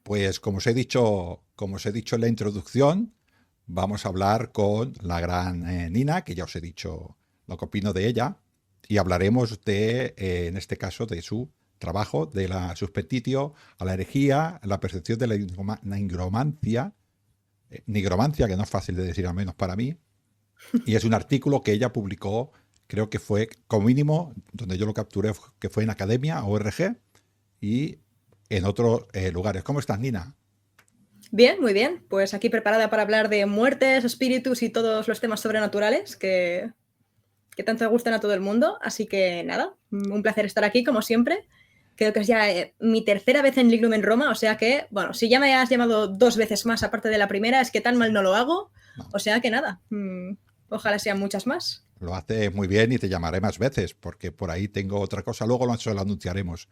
Pues como os he dicho en la introducción, vamos a hablar con la gran Nina, que ya os he dicho lo que opino de ella, y hablaremos en este caso, de su trabajo, de la subpetitio a la herejía, la percepción de la nigromancia, que no es fácil de decir al menos para mí, y es un artículo que ella publicó, creo que fue como mínimo, donde yo lo capturé, que fue en Academia, ORG, y en otros lugares. ¿Cómo estás, Nina? Bien, muy bien. Pues aquí preparada para hablar de muertes, espíritus y todos los temas sobrenaturales que tanto gustan a todo el mundo. Así que nada, un placer estar aquí como siempre. Creo que es ya mi tercera vez en Lignum en Roma, o sea que, bueno, si ya me has llamado dos veces más aparte de la primera, es que tan mal no lo hago. No, O sea que nada, ojalá sean muchas más. lo haces muy bien y te llamaré más veces, porque por ahí tengo otra cosa. Luego se lo anunciaremos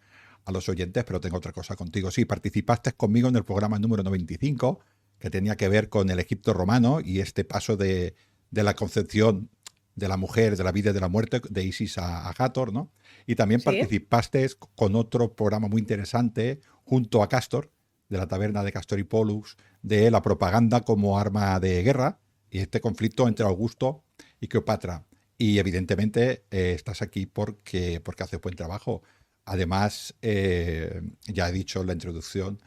a los oyentes, pero tengo otra cosa contigo. Sí, participaste conmigo en el programa número 95, que tenía que ver con el Egipto romano y este paso de la concepción de la mujer, de la vida y de la muerte, de Isis a Hathor, ¿no? Y también Sí, participaste con otro programa muy interesante, junto a Castor, de la taberna de Castor y Pollux, de la propaganda como arma de guerra y este conflicto entre Augusto y Cleopatra. Y evidentemente estás aquí porque haces buen trabajo. Además, ya he dicho en la introducción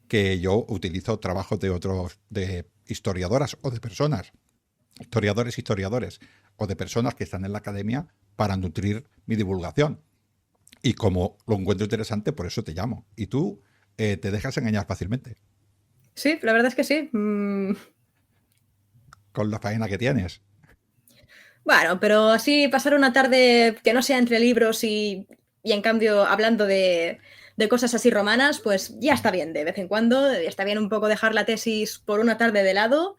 que yo utilizo trabajos de historiadoras o de personas, historiadores, o de personas que están en la academia para nutrir mi divulgación. Y como lo encuentro interesante, por eso te llamo. Y tú te dejas engañar fácilmente sí, la verdad es que sí. con la faena que tienes. Bueno, pero así pasar una tarde que no sea entre libros y en cambio hablando de cosas así romanas, pues ya está bien de vez en cuando, está bien un poco dejar la tesis por una tarde de lado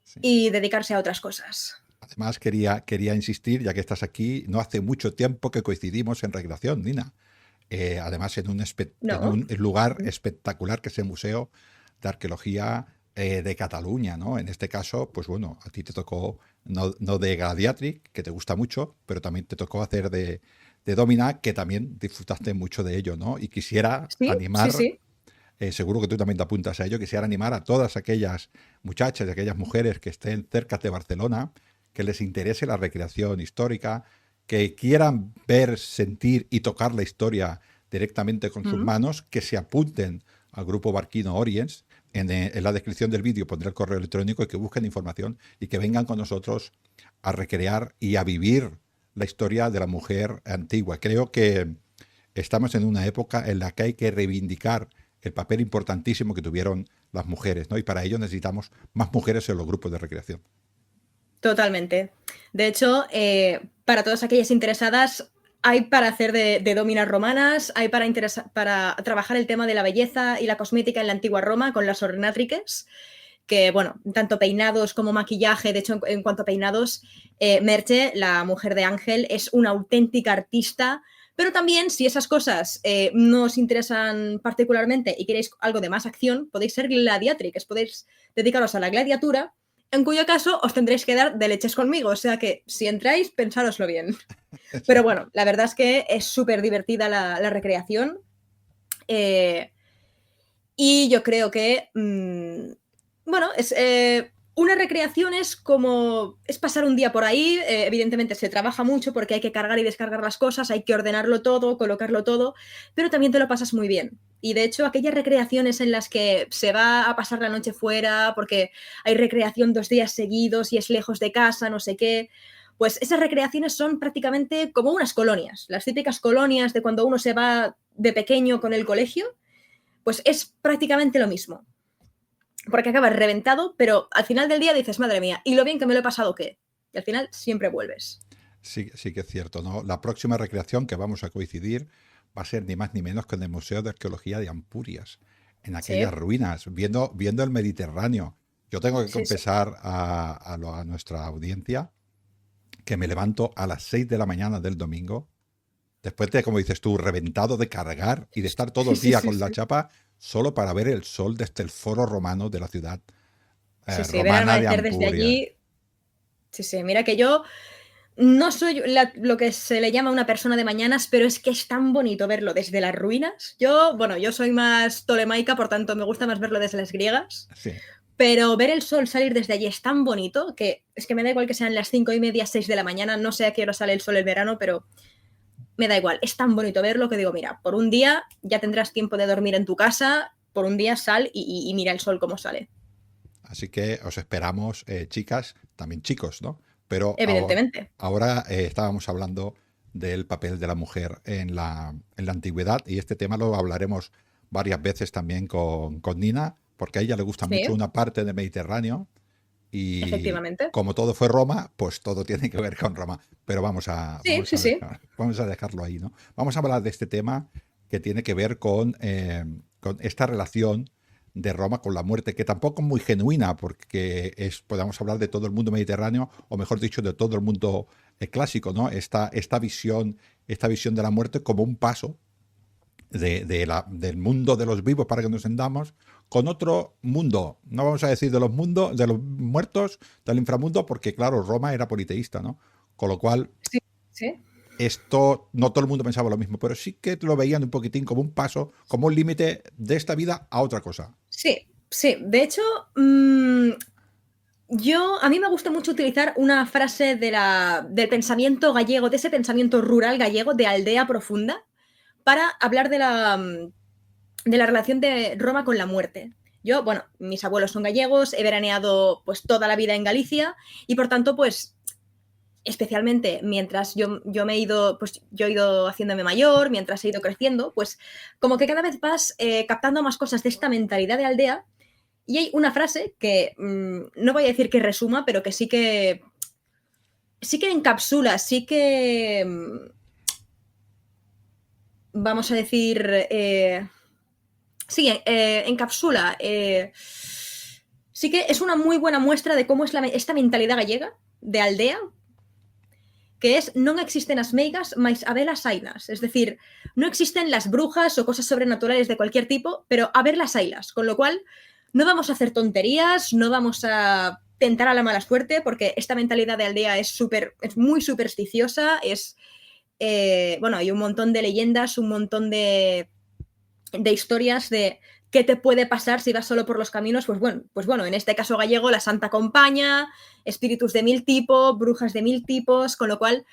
Sí. y dedicarse a otras cosas. Además, quería insistir, ya que estás aquí, no hace mucho tiempo que coincidimos en recreación, Nina. Además, en No, un lugar espectacular que es el Museo de Arqueología de Cataluña, ¿no? En este caso, pues bueno, a ti te tocó no de Gladiatric, que te gusta mucho, pero también te tocó hacer de Domina, que también disfrutaste mucho de ello, ¿no? Y quisiera sí, sí, animar, sí. seguro que tú también te apuntas a ello, quisiera animar a todas aquellas muchachas y aquellas mujeres que estén cerca de Barcelona, que les interese la recreación histórica, que quieran ver, sentir y tocar la historia directamente con sus Mm. manos, que se apunten al grupo Barquino Orients. En la descripción del vídeo pondré el correo electrónico y que busquen información y que vengan con nosotros a recrear y a vivir la historia de la mujer antigua. Creo que estamos en una época en la que hay que reivindicar el papel importantísimo que tuvieron las mujeres, ¿no? Y para ello necesitamos más mujeres en los grupos de recreación. Totalmente. De hecho, para todas aquellas interesadas, hay para hacer de dominas romanas, hay para trabajar el tema de la belleza y la cosmética en la antigua Roma con las ornatrices, que, bueno, tanto peinados como maquillaje, de hecho, en cuanto a peinados, Merche, la mujer de Ángel, es una auténtica artista, pero también si esas cosas no os interesan particularmente y queréis algo de más acción, podéis ser gladiatrix, podéis dedicaros a la gladiatura, en cuyo caso os tendréis que dar de leches conmigo, o sea que si entráis, pensároslo bien. Pero bueno, la verdad es que es súper divertida la recreación. Eh, y yo creo que, bueno, una recreación es como, es pasar un día por ahí, evidentemente se trabaja mucho porque hay que cargar y descargar las cosas, hay que ordenarlo todo, colocarlo todo, pero también te lo pasas muy bien. Y de hecho, aquellas recreaciones en las que se va a pasar la noche fuera, porque hay recreación 2 días seguidos y es lejos de casa, no sé qué, pues esas recreaciones son prácticamente como unas colonias, las típicas colonias de cuando uno se va de pequeño con el colegio, pues es prácticamente lo mismo. Porque acabas reventado, pero al final del día dices, madre mía, ¿y lo bien que me lo he pasado qué? Y al final siempre vuelves. Sí, sí que es cierto, ¿no? La próxima recreación que vamos a coincidir va a ser ni más ni menos que en el Museo de Arqueología de Ampurias, en aquellas Sí, ruinas, viendo el Mediterráneo. Yo tengo que sí, sí. confesar a nuestra audiencia que me levanto a las 6 de la mañana del domingo, después de, como dices tú, reventado de cargar y de estar todo Sí, el sí, día sí, con la sí. chapa, solo para ver el sol desde el foro romano de la ciudad Sí, sí, ver romana de amanecer desde Ampurias. allí. Sí, sí, mira que yo No soy lo que se le llama una persona de mañanas, pero es que es tan bonito verlo desde las ruinas. Yo soy más tolemaica, por tanto me gusta más verlo desde las griegas. Sí. Pero ver el sol salir desde allí es tan bonito que es que me da igual que sean las 5:30, 6 de la mañana. No sé a qué hora sale el sol el verano, pero me da igual. Es tan bonito verlo que digo, mira, por un día ya tendrás tiempo de dormir en tu casa, por un día sal y mira el sol cómo sale. Así que os esperamos, chicas, también chicos, ¿no? Pero Evidentemente. ahora estábamos hablando del papel de la mujer en la antigüedad y este tema lo hablaremos varias veces también con Nina, porque a ella le gusta mucho Sí, una parte del Mediterráneo y efectivamente. como todo fue Roma, pues todo tiene que ver con Roma. Pero vamos a, Sí, vamos sí, a sí. dejar, vamos a dejarlo ahí, ¿no? Vamos a hablar de este tema que tiene que ver con esta relación de Roma con la muerte, que tampoco es muy genuina, porque podemos hablar de todo el mundo mediterráneo, o mejor dicho, de todo el mundo clásico, ¿no? Esta visión de la muerte como un paso del mundo de los vivos para que nos entendamos con otro mundo. No vamos a decir de los mundos, de los muertos, del inframundo, porque claro, Roma era politeísta, ¿no? Con lo cual, Sí, sí. esto no todo el mundo pensaba lo mismo, pero sí que lo veían un poquitín como un paso, como un límite de esta vida a otra cosa. Sí, sí. De hecho, a mí me gusta mucho utilizar una frase del pensamiento gallego, de ese pensamiento rural gallego, de aldea profunda, para hablar de la relación de Roma con la muerte. Yo, bueno, mis abuelos son gallegos, he veraneado pues toda la vida en Galicia y por tanto, pues especialmente mientras yo me he ido, pues yo he ido haciéndome mayor, mientras he ido creciendo, pues como que cada vez vas captando más cosas de esta mentalidad de aldea. Y hay una frase que no voy a decir que resuma, pero que sí que encapsula, sí que vamos a decir, sí, encapsula, sí que es una muy buena muestra de cómo es esta mentalidad gallega de aldea, que es non existen as meigas, mais habelas hainas. Es decir, no existen las brujas o cosas sobrenaturales de cualquier tipo, pero haberlas haylas. Con lo cual, no vamos a hacer tonterías, no vamos a tentar a la mala suerte, porque esta mentalidad de aldea es muy supersticiosa, bueno, hay un montón de leyendas, un montón de historias de qué te puede pasar si vas solo por los caminos. Pues bueno, en este caso gallego, la Santa Compaña, espíritus de 1000 tipos, brujas de 1000 tipos, con lo cual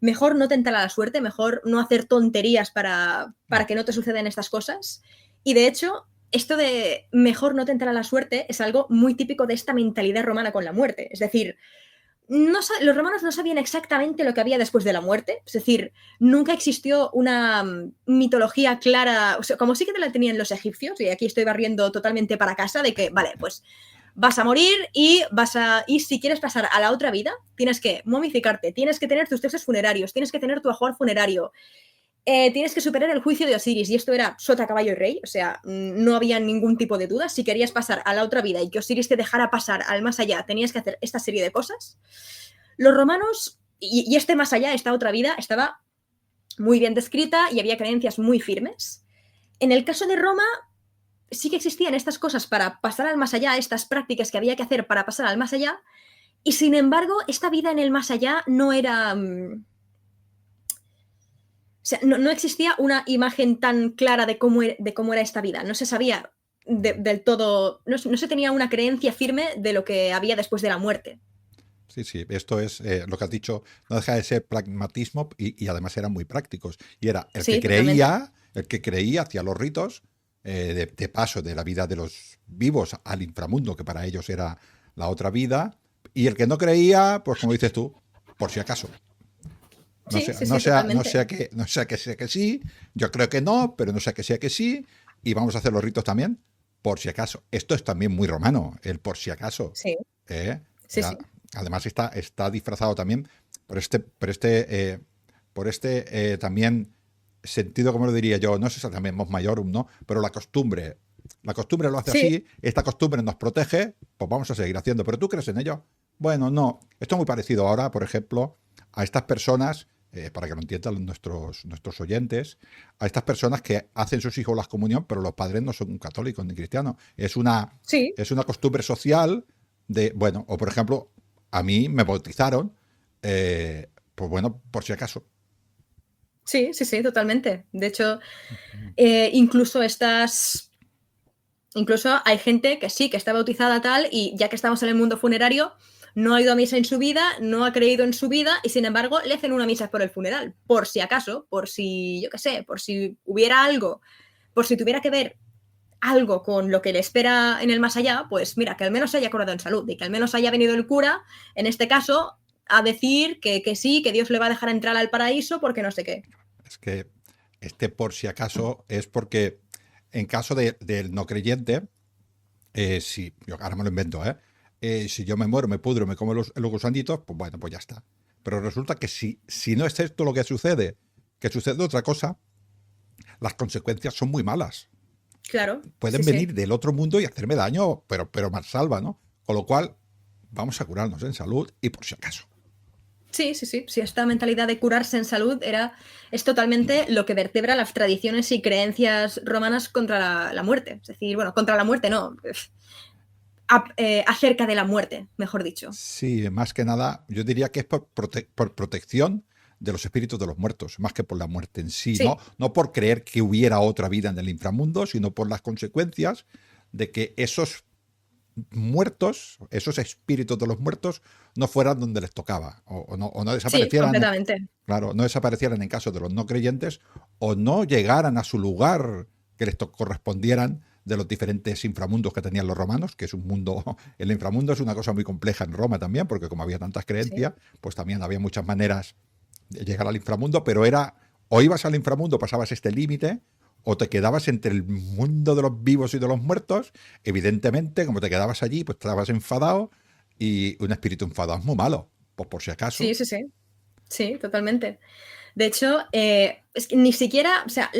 mejor no tentar a la suerte, mejor no hacer tonterías para que no te sucedan estas cosas. Y de hecho, esto de mejor no tentar a la suerte es algo muy típico de esta mentalidad romana con la muerte. Es decir, los romanos no sabían exactamente lo que había después de la muerte, es decir, nunca existió una mitología clara, o sea, como sí que te la tenían los egipcios, y aquí estoy barriendo totalmente para casa, de que, vale, pues vas a morir y si quieres pasar a la otra vida, tienes que momificarte, tienes que tener tus textos funerarios, tienes que tener tu ajuar funerario, tienes que superar el juicio de Osiris, y esto era sota, caballo y rey, o sea, no había ningún tipo de duda. Si querías pasar a la otra vida y que Osiris te dejara pasar al más allá, tenías que hacer esta serie de cosas. Los romanos, y este más allá, esta otra vida, estaba muy bien descrita y había creencias muy firmes. En el caso de Roma, sí que existían estas cosas para pasar al más allá, estas prácticas que había que hacer para pasar al más allá, y sin embargo, esta vida en el más allá no era... O sea, no existía una imagen tan clara de cómo era esta vida. No se sabía del todo, no se tenía una creencia firme de lo que había después de la muerte. Sí, sí, esto es lo que has dicho, no deja de ser pragmatismo y además eran muy prácticos. Y era Sí, totalmente. el que creía hacía los ritos de paso de la vida de los vivos al inframundo, que para ellos era la otra vida, y el que no creía, pues como dices tú, por si acaso. No Sí, sea, sí, no sí, sea, totalmente. no sea que sea que sí, yo creo que no, pero no sea que sea que sí, y vamos a hacer los ritos también, por si acaso. Esto es también muy romano, el por si acaso. Sí, ¿Eh? sí, sí. Además está disfrazado también por este también sentido, como lo diría yo, no sé si también mos maiorum, ¿no? Pero la costumbre lo hace Sí, así, esta costumbre nos protege, pues vamos a seguir haciendo. ¿Pero tú crees en ello? Bueno, no. Esto es muy parecido ahora, por ejemplo, a estas personas, para que lo entiendan nuestros oyentes, a estas personas que hacen sus hijos la comunión, pero los padres no son católicos ni cristianos. sí, Es una costumbre social bueno, o por ejemplo, a mí me bautizaron, pues bueno, por si acaso. Sí, sí, sí, totalmente. De hecho, incluso hay gente que sí, que está bautizada tal, y ya que estamos en el mundo funerario, no ha ido a misa en su vida, no ha creído en su vida, y sin embargo le hacen una misa por el funeral, por si acaso, por si, yo qué sé, por si hubiera algo, por si tuviera que ver algo con lo que le espera en el más allá, pues mira, que al menos se haya curado en salud y que al menos haya venido el cura, en este caso, a decir que sí, que Dios le va a dejar entrar al paraíso porque no sé qué. Es que este por si acaso es porque en caso del no creyente, si yo ahora me lo invento, si yo me muero, me pudro, me como los gusanitos, pues bueno, pues ya está. Pero resulta que si no es esto lo que sucede, que sucede otra cosa, las consecuencias son muy malas. Claro, sí, Pueden sí. venir del otro mundo y hacerme daño, pero más salva, ¿no? Con lo cual, vamos a curarnos en salud y por si acaso. Sí, sí, sí. Sí, esta mentalidad de curarse en salud es totalmente lo que vertebra las tradiciones y creencias romanas contra la muerte. Es decir, bueno, contra la muerte no, acerca de la muerte, mejor dicho. Sí, más que nada, yo diría que es por protección de los espíritus de los muertos, más que por la muerte en sí, ¿no? Sí, No por creer que hubiera otra vida en el inframundo, sino por las consecuencias de que esos muertos, esos espíritus de los muertos, no fueran donde les tocaba, o no sí, desaparecieran, completamente. claro, no desaparecieran en caso de los no creyentes, o no llegaran a su lugar que les correspondieran de los diferentes inframundos que tenían los romanos, que es un mundo, el inframundo es una cosa muy compleja en Roma también, porque como había tantas Sí, creencias, pues también había muchas maneras de llegar al inframundo, pero era, o ibas al inframundo, pasabas este límite, o te quedabas entre el mundo de los vivos y de los muertos. Evidentemente, como te quedabas allí, pues estabas enfadado, y un espíritu enfadado es muy malo, pues por si acaso. sí, sí, sí. Sí, totalmente. De hecho, es que ni siquiera, o sea,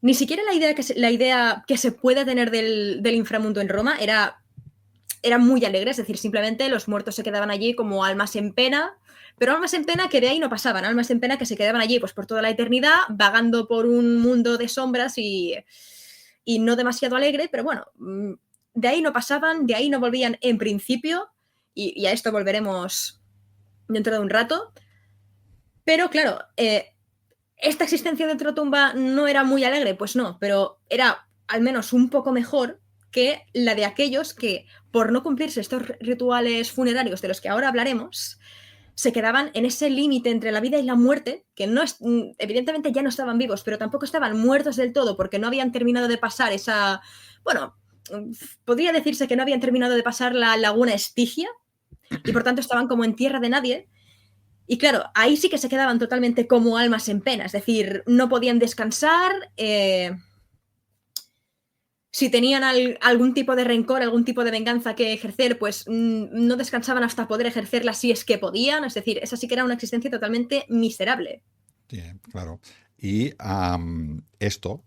ni siquiera la idea que se puede tener del inframundo en Roma era muy alegre, es decir, simplemente los muertos se quedaban allí como almas en pena, pero almas en pena que de ahí no pasaban, almas en pena que se quedaban allí pues por toda la eternidad, vagando por un mundo de sombras y no demasiado alegre, pero bueno, de ahí no pasaban, de ahí no volvían en principio, y a esto volveremos dentro de un rato, pero claro, ¿esta existencia de ultratumba no era muy alegre? Pues no, pero era al menos un poco mejor que la de aquellos que, por no cumplirse estos rituales funerarios de los que ahora hablaremos, se quedaban en ese límite entre la vida y la muerte, que no es, evidentemente ya no estaban vivos, pero tampoco estaban muertos del todo porque no habían terminado de pasar esa, bueno, podría decirse que no habían terminado de pasar la laguna Estigia y por tanto estaban como en tierra de nadie. Y claro, ahí sí que se quedaban totalmente como almas en pena, es decir, no podían descansar, si tenían algún tipo de rencor, algún tipo de venganza que ejercer, pues no descansaban hasta poder ejercerla si es que podían, es decir, esa sí que era una existencia totalmente miserable. Sí, claro. Y esto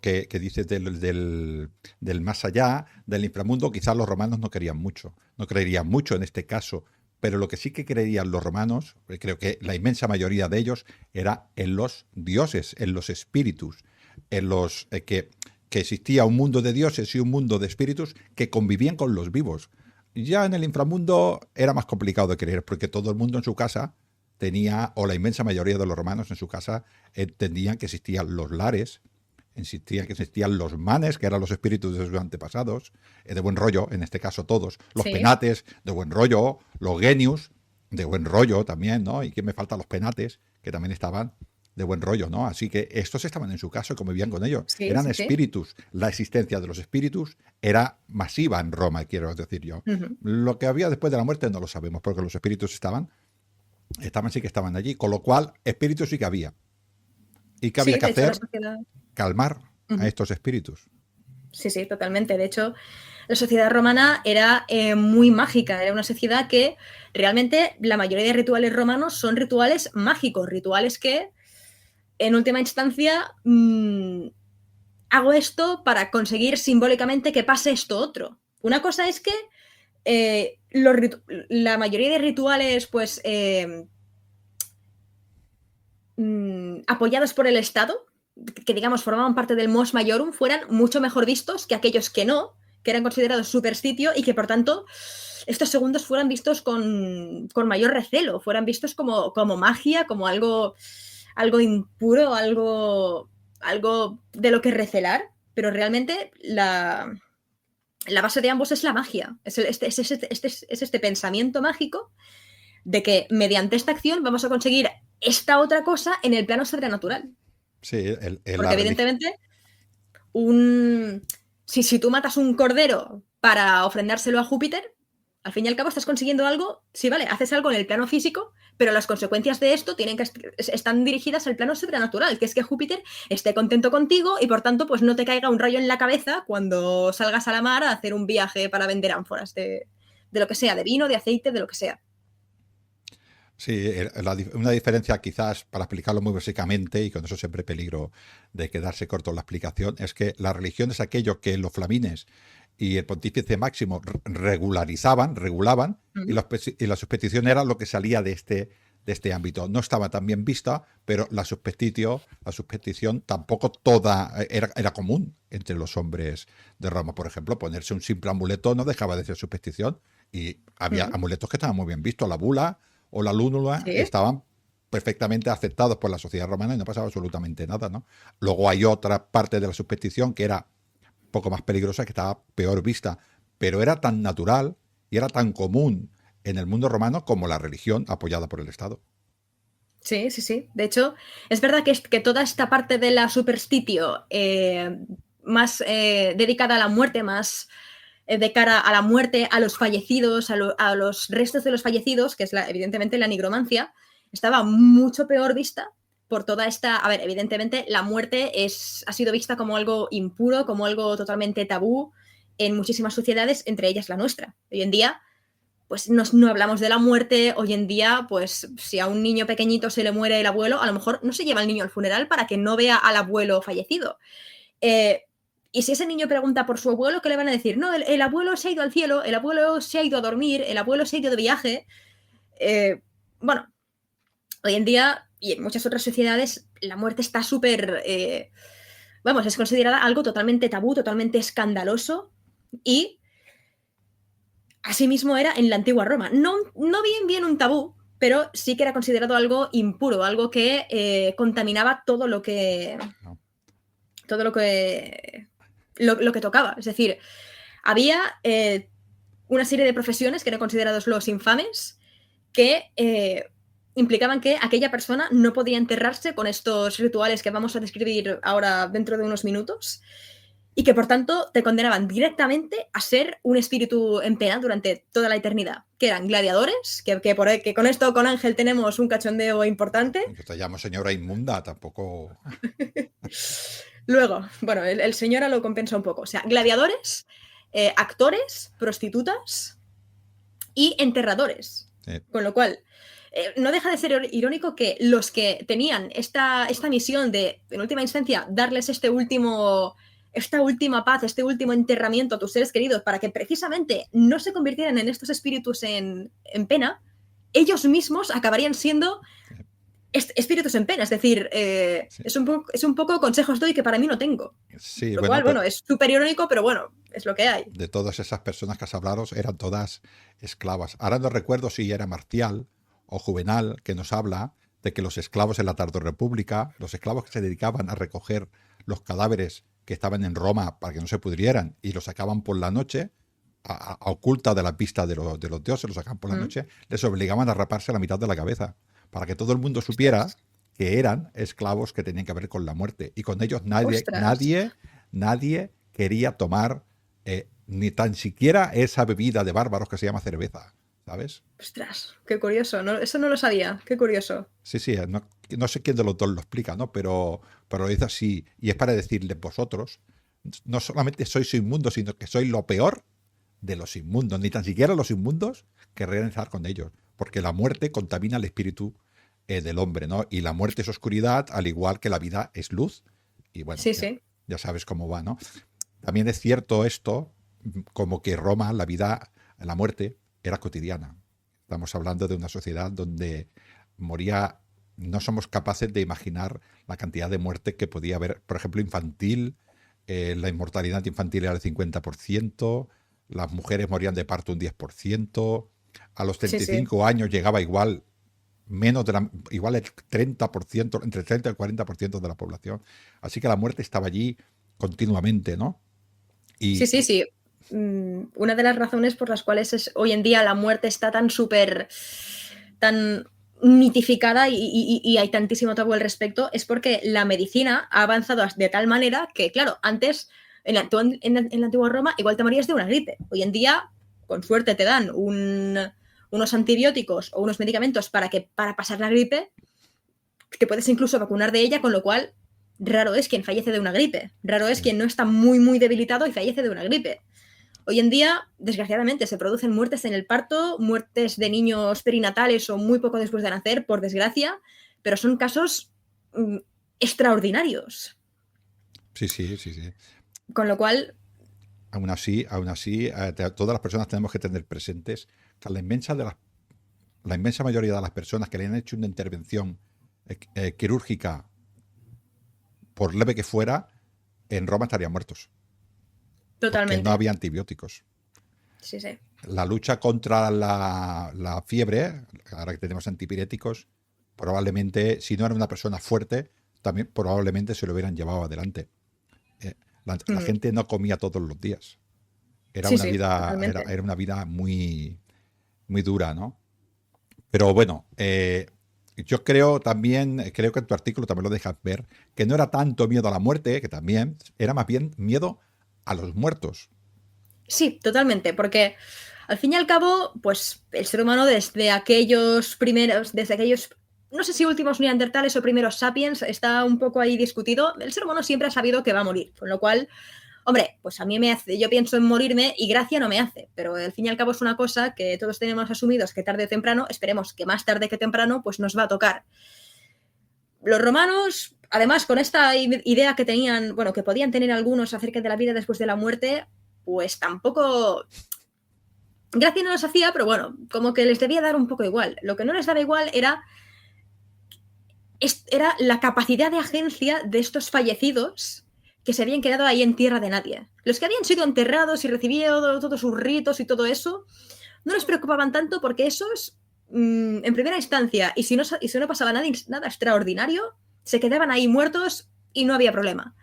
que dices del más allá, del inframundo, quizás los romanos no querían mucho, no creerían mucho en este caso, pero lo que sí que creían los romanos, creo que la inmensa mayoría de ellos, era en los dioses, en los espíritus, en los que existía un mundo de dioses y un mundo de espíritus que convivían con los vivos. Ya en el inframundo era más complicado de creer, porque todo el mundo en su casa tenía, o la inmensa mayoría de los romanos en su casa, entendían que existían los lares, que existían los manes, que eran los espíritus de sus antepasados, de buen rollo, en este caso todos, los Sí, penates, de buen rollo, los genius, de buen rollo también, ¿no? Y que me faltan los penates, que también estaban de buen rollo, ¿no? Así que estos estaban en su casa y convivían con ellos. sí, Eran sí, sí. espíritus. La existencia de los espíritus era masiva en Roma, quiero decir yo. Ujú. Lo que había después de la muerte no lo sabemos, porque los espíritus sí que estaban allí, con lo cual espíritus sí que había. ¿Y qué había Sí, que de hecho la hacer? sociedad... Calmar a Ujú. estos espíritus. Sí, sí, totalmente. De hecho, la sociedad romana era muy mágica, era una sociedad que realmente la mayoría de rituales romanos son rituales mágicos, rituales que en última instancia hago esto para conseguir simbólicamente que pase esto otro. Una cosa es que la mayoría de rituales, pues, apoyados por el Estado, que digamos formaban parte del mos maiorum, fueran mucho mejor vistos que aquellos que no, que eran considerados superstitio y que por tanto estos segundos fueran vistos con mayor recelo, fueran vistos como magia, como algo impuro, algo de lo que recelar, pero realmente la base de ambos es la magia, es este pensamiento mágico de que mediante esta acción vamos a conseguir esta otra cosa en el plano sobrenatural. Sí, porque evidentemente si tú matas un cordero para ofrendárselo a Júpiter, al fin y al cabo estás consiguiendo algo, sí, vale, haces algo en el plano físico, pero las consecuencias de esto están dirigidas al plano sobrenatural, que es que Júpiter esté contento contigo y por tanto pues no te caiga un rayo en la cabeza cuando salgas a la mar a hacer un viaje para vender ánforas de lo que sea, de vino, de aceite, de lo que sea. Sí, una diferencia quizás, para explicarlo muy básicamente, y con eso siempre peligro de quedarse corto en la explicación, es que la religión es aquello que los flamines y el pontífice máximo regulaban, y la superstición era lo que salía de este ámbito. No estaba tan bien vista, pero la superstición tampoco toda era común entre los hombres de Roma. Por ejemplo, ponerse un simple amuleto no dejaba de ser superstición, y había amuletos que estaban muy bien vistos. La bula o la lúnula estaban perfectamente aceptados por la sociedad romana y no pasaba absolutamente nada, ¿no? Luego hay otra parte de la superstición que era un poco más peligrosa, que estaba peor vista, pero era tan natural y era tan común en el mundo romano como la religión apoyada por el Estado. Sí, sí, sí. De hecho, es verdad que toda esta parte de la superstitio más dedicada a la muerte, más de cara a la muerte, a los fallecidos, a los restos de los fallecidos, que es evidentemente la nigromancia, estaba mucho peor vista por toda esta... A ver, evidentemente la muerte ha sido vista como algo impuro, como algo totalmente tabú en muchísimas sociedades, entre ellas la nuestra. Hoy en día, pues no hablamos de la muerte. Hoy en día, pues si a un niño pequeñito se le muere el abuelo, a lo mejor no se lleva el niño al funeral para que no vea al abuelo fallecido. Y si ese niño pregunta por su abuelo, ¿qué le van a decir? No, el abuelo se ha ido al cielo, el abuelo se ha ido a dormir, el abuelo se ha ido de viaje. Bueno, hoy en día y en muchas otras sociedades la muerte está súper... es considerada algo totalmente tabú, totalmente escandaloso, y asimismo era en la antigua Roma. No bien un tabú, pero sí que era considerado algo impuro, algo que contaminaba todo lo que... Todo lo que tocaba. Es decir, había una serie de profesiones que eran considerados los infames, que implicaban que aquella persona no podía enterrarse con estos rituales que vamos a describir ahora dentro de unos minutos, y que por tanto te condenaban directamente a ser un espíritu en pena durante toda la eternidad, que eran gladiadores, que con esto, con Ángel, tenemos un cachondeo importante. Yo te llamo señora inmunda, tampoco... Luego, bueno, el señora lo compensa un poco. O sea, gladiadores, actores, prostitutas y enterradores. Sí. Con lo cual, no deja de ser irónico que los que tenían esta misión de, en última instancia, darles esta última paz, este último enterramiento a tus seres queridos para que precisamente no se convirtieran en estos espíritus en pena, ellos mismos acabarían siendo espíritus en pena. Es decir, sí. es un poco consejos doy que para mí no tengo. Sí, lo cual, es súper irónico, pero bueno, es lo que hay. De todas esas personas que has hablado, eran todas esclavas. Ahora no recuerdo si era Marcial o Juvenal que nos habla de que los esclavos en la Tardorrepública, los esclavos que se dedicaban a recoger los cadáveres que estaban en Roma para que no se pudrieran y los sacaban por la noche, a oculta de la vista de los dioses, los sacaban por la noche, les obligaban a raparse la mitad de la cabeza, para que todo el mundo supiera que eran esclavos que tenían que ver con la muerte. Y con ellos nadie quería tomar ni tan siquiera esa bebida de bárbaros que se llama cerveza, ¿sabes? Ostras, qué curioso. Eso no lo sabía, qué curioso. Sí, no sé quién de los dos lo explica, ¿no? Pero lo dice así, y es para decirles: vosotros no solamente sois inmundos, sino que sois lo peor de los inmundos. Ni tan siquiera los inmundos querrían estar con ellos, porque la muerte contamina el espíritu del hombre, ¿no? Y la muerte es oscuridad, al igual que la vida es luz. Y bueno, sí. Ya sabes cómo va, ¿no? También es cierto esto, como que Roma, la muerte era cotidiana. Estamos hablando de una sociedad donde moría, no somos capaces de imaginar la cantidad de muerte que podía haber, por ejemplo, infantil, la inmortalidad infantil era el 50%, las mujeres morían de parto un 10%, a los Sí, sí. 35 años llegaba igual igual el 30%, entre el 30 y el 40% de la población. Así que la muerte estaba allí continuamente, ¿no? Sí, Y, sí, sí. Una de las razones por las cuales hoy en día la muerte está tan tan mitificada y hay tantísimo tabú al respecto, es porque la medicina ha avanzado de tal manera que, claro, antes, en la antigua Roma, igual te morías de una gripe. Hoy en día, con suerte, te dan unos antibióticos o unos medicamentos para pasar la gripe, te puedes incluso vacunar de ella, con lo cual raro es quien fallece de una gripe. Raro es quien no está muy, muy debilitado y fallece de una gripe. Hoy en día, desgraciadamente, se producen muertes en el parto, muertes de niños perinatales o muy poco después de nacer, por desgracia, pero son casos extraordinarios. sí, sí, sí, sí. Con lo cual, Aún así, todas las personas tenemos que tener presentes que la inmensa mayoría de las personas que le han hecho una intervención quirúrgica, por leve que fuera, en Roma estarían muertos, porque no totalmente. había antibióticos. Sí, sí. La lucha contra la fiebre, ahora que tenemos antipiréticos, probablemente, si no era una persona fuerte, también probablemente se lo hubieran llevado adelante. La gente no comía todos los días. Sí, sí, totalmente. Era una vida muy, muy dura, ¿no? Pero bueno, yo creo también, creo que en tu artículo también lo dejas ver, que no era tanto miedo a la muerte, que también era más bien miedo a los muertos. Sí, totalmente, porque al fin y al cabo, pues el ser humano desde aquellos, no sé si últimos neandertales o primeros sapiens, está un poco ahí discutido, el ser humano siempre ha sabido que va a morir, con lo cual, hombre, pues a mí yo pienso en morirme y gracia no me hace, pero al fin y al cabo es una cosa que todos tenemos asumidos que tarde o temprano, esperemos que más tarde que temprano, pues nos va a tocar. Los romanos, además, con esta idea que tenían, bueno, que podían tener algunos acerca de la vida después de la muerte, pues tampoco gracia no los hacía, pero bueno, como que les debía dar un poco igual. Lo que no les daba igual era la capacidad de agencia de estos fallecidos que se habían quedado ahí en tierra de nadie. Los que habían sido enterrados y recibido todos sus ritos y todo eso, no les preocupaban tanto porque esos, en primera instancia, y si no pasaba nada extraordinario, se quedaban ahí muertos y no había problema.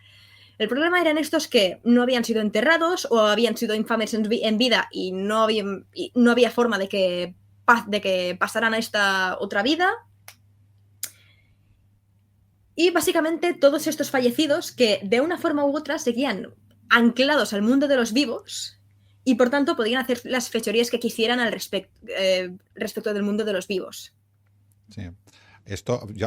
El problema eran estos que no habían sido enterrados o habían sido infames en vida y no había forma de que pasaran a esta otra vida. Y básicamente todos estos fallecidos que de una forma u otra seguían anclados al mundo de los vivos y por tanto podían hacer las fechorías que quisieran respecto del mundo de los vivos. Sí.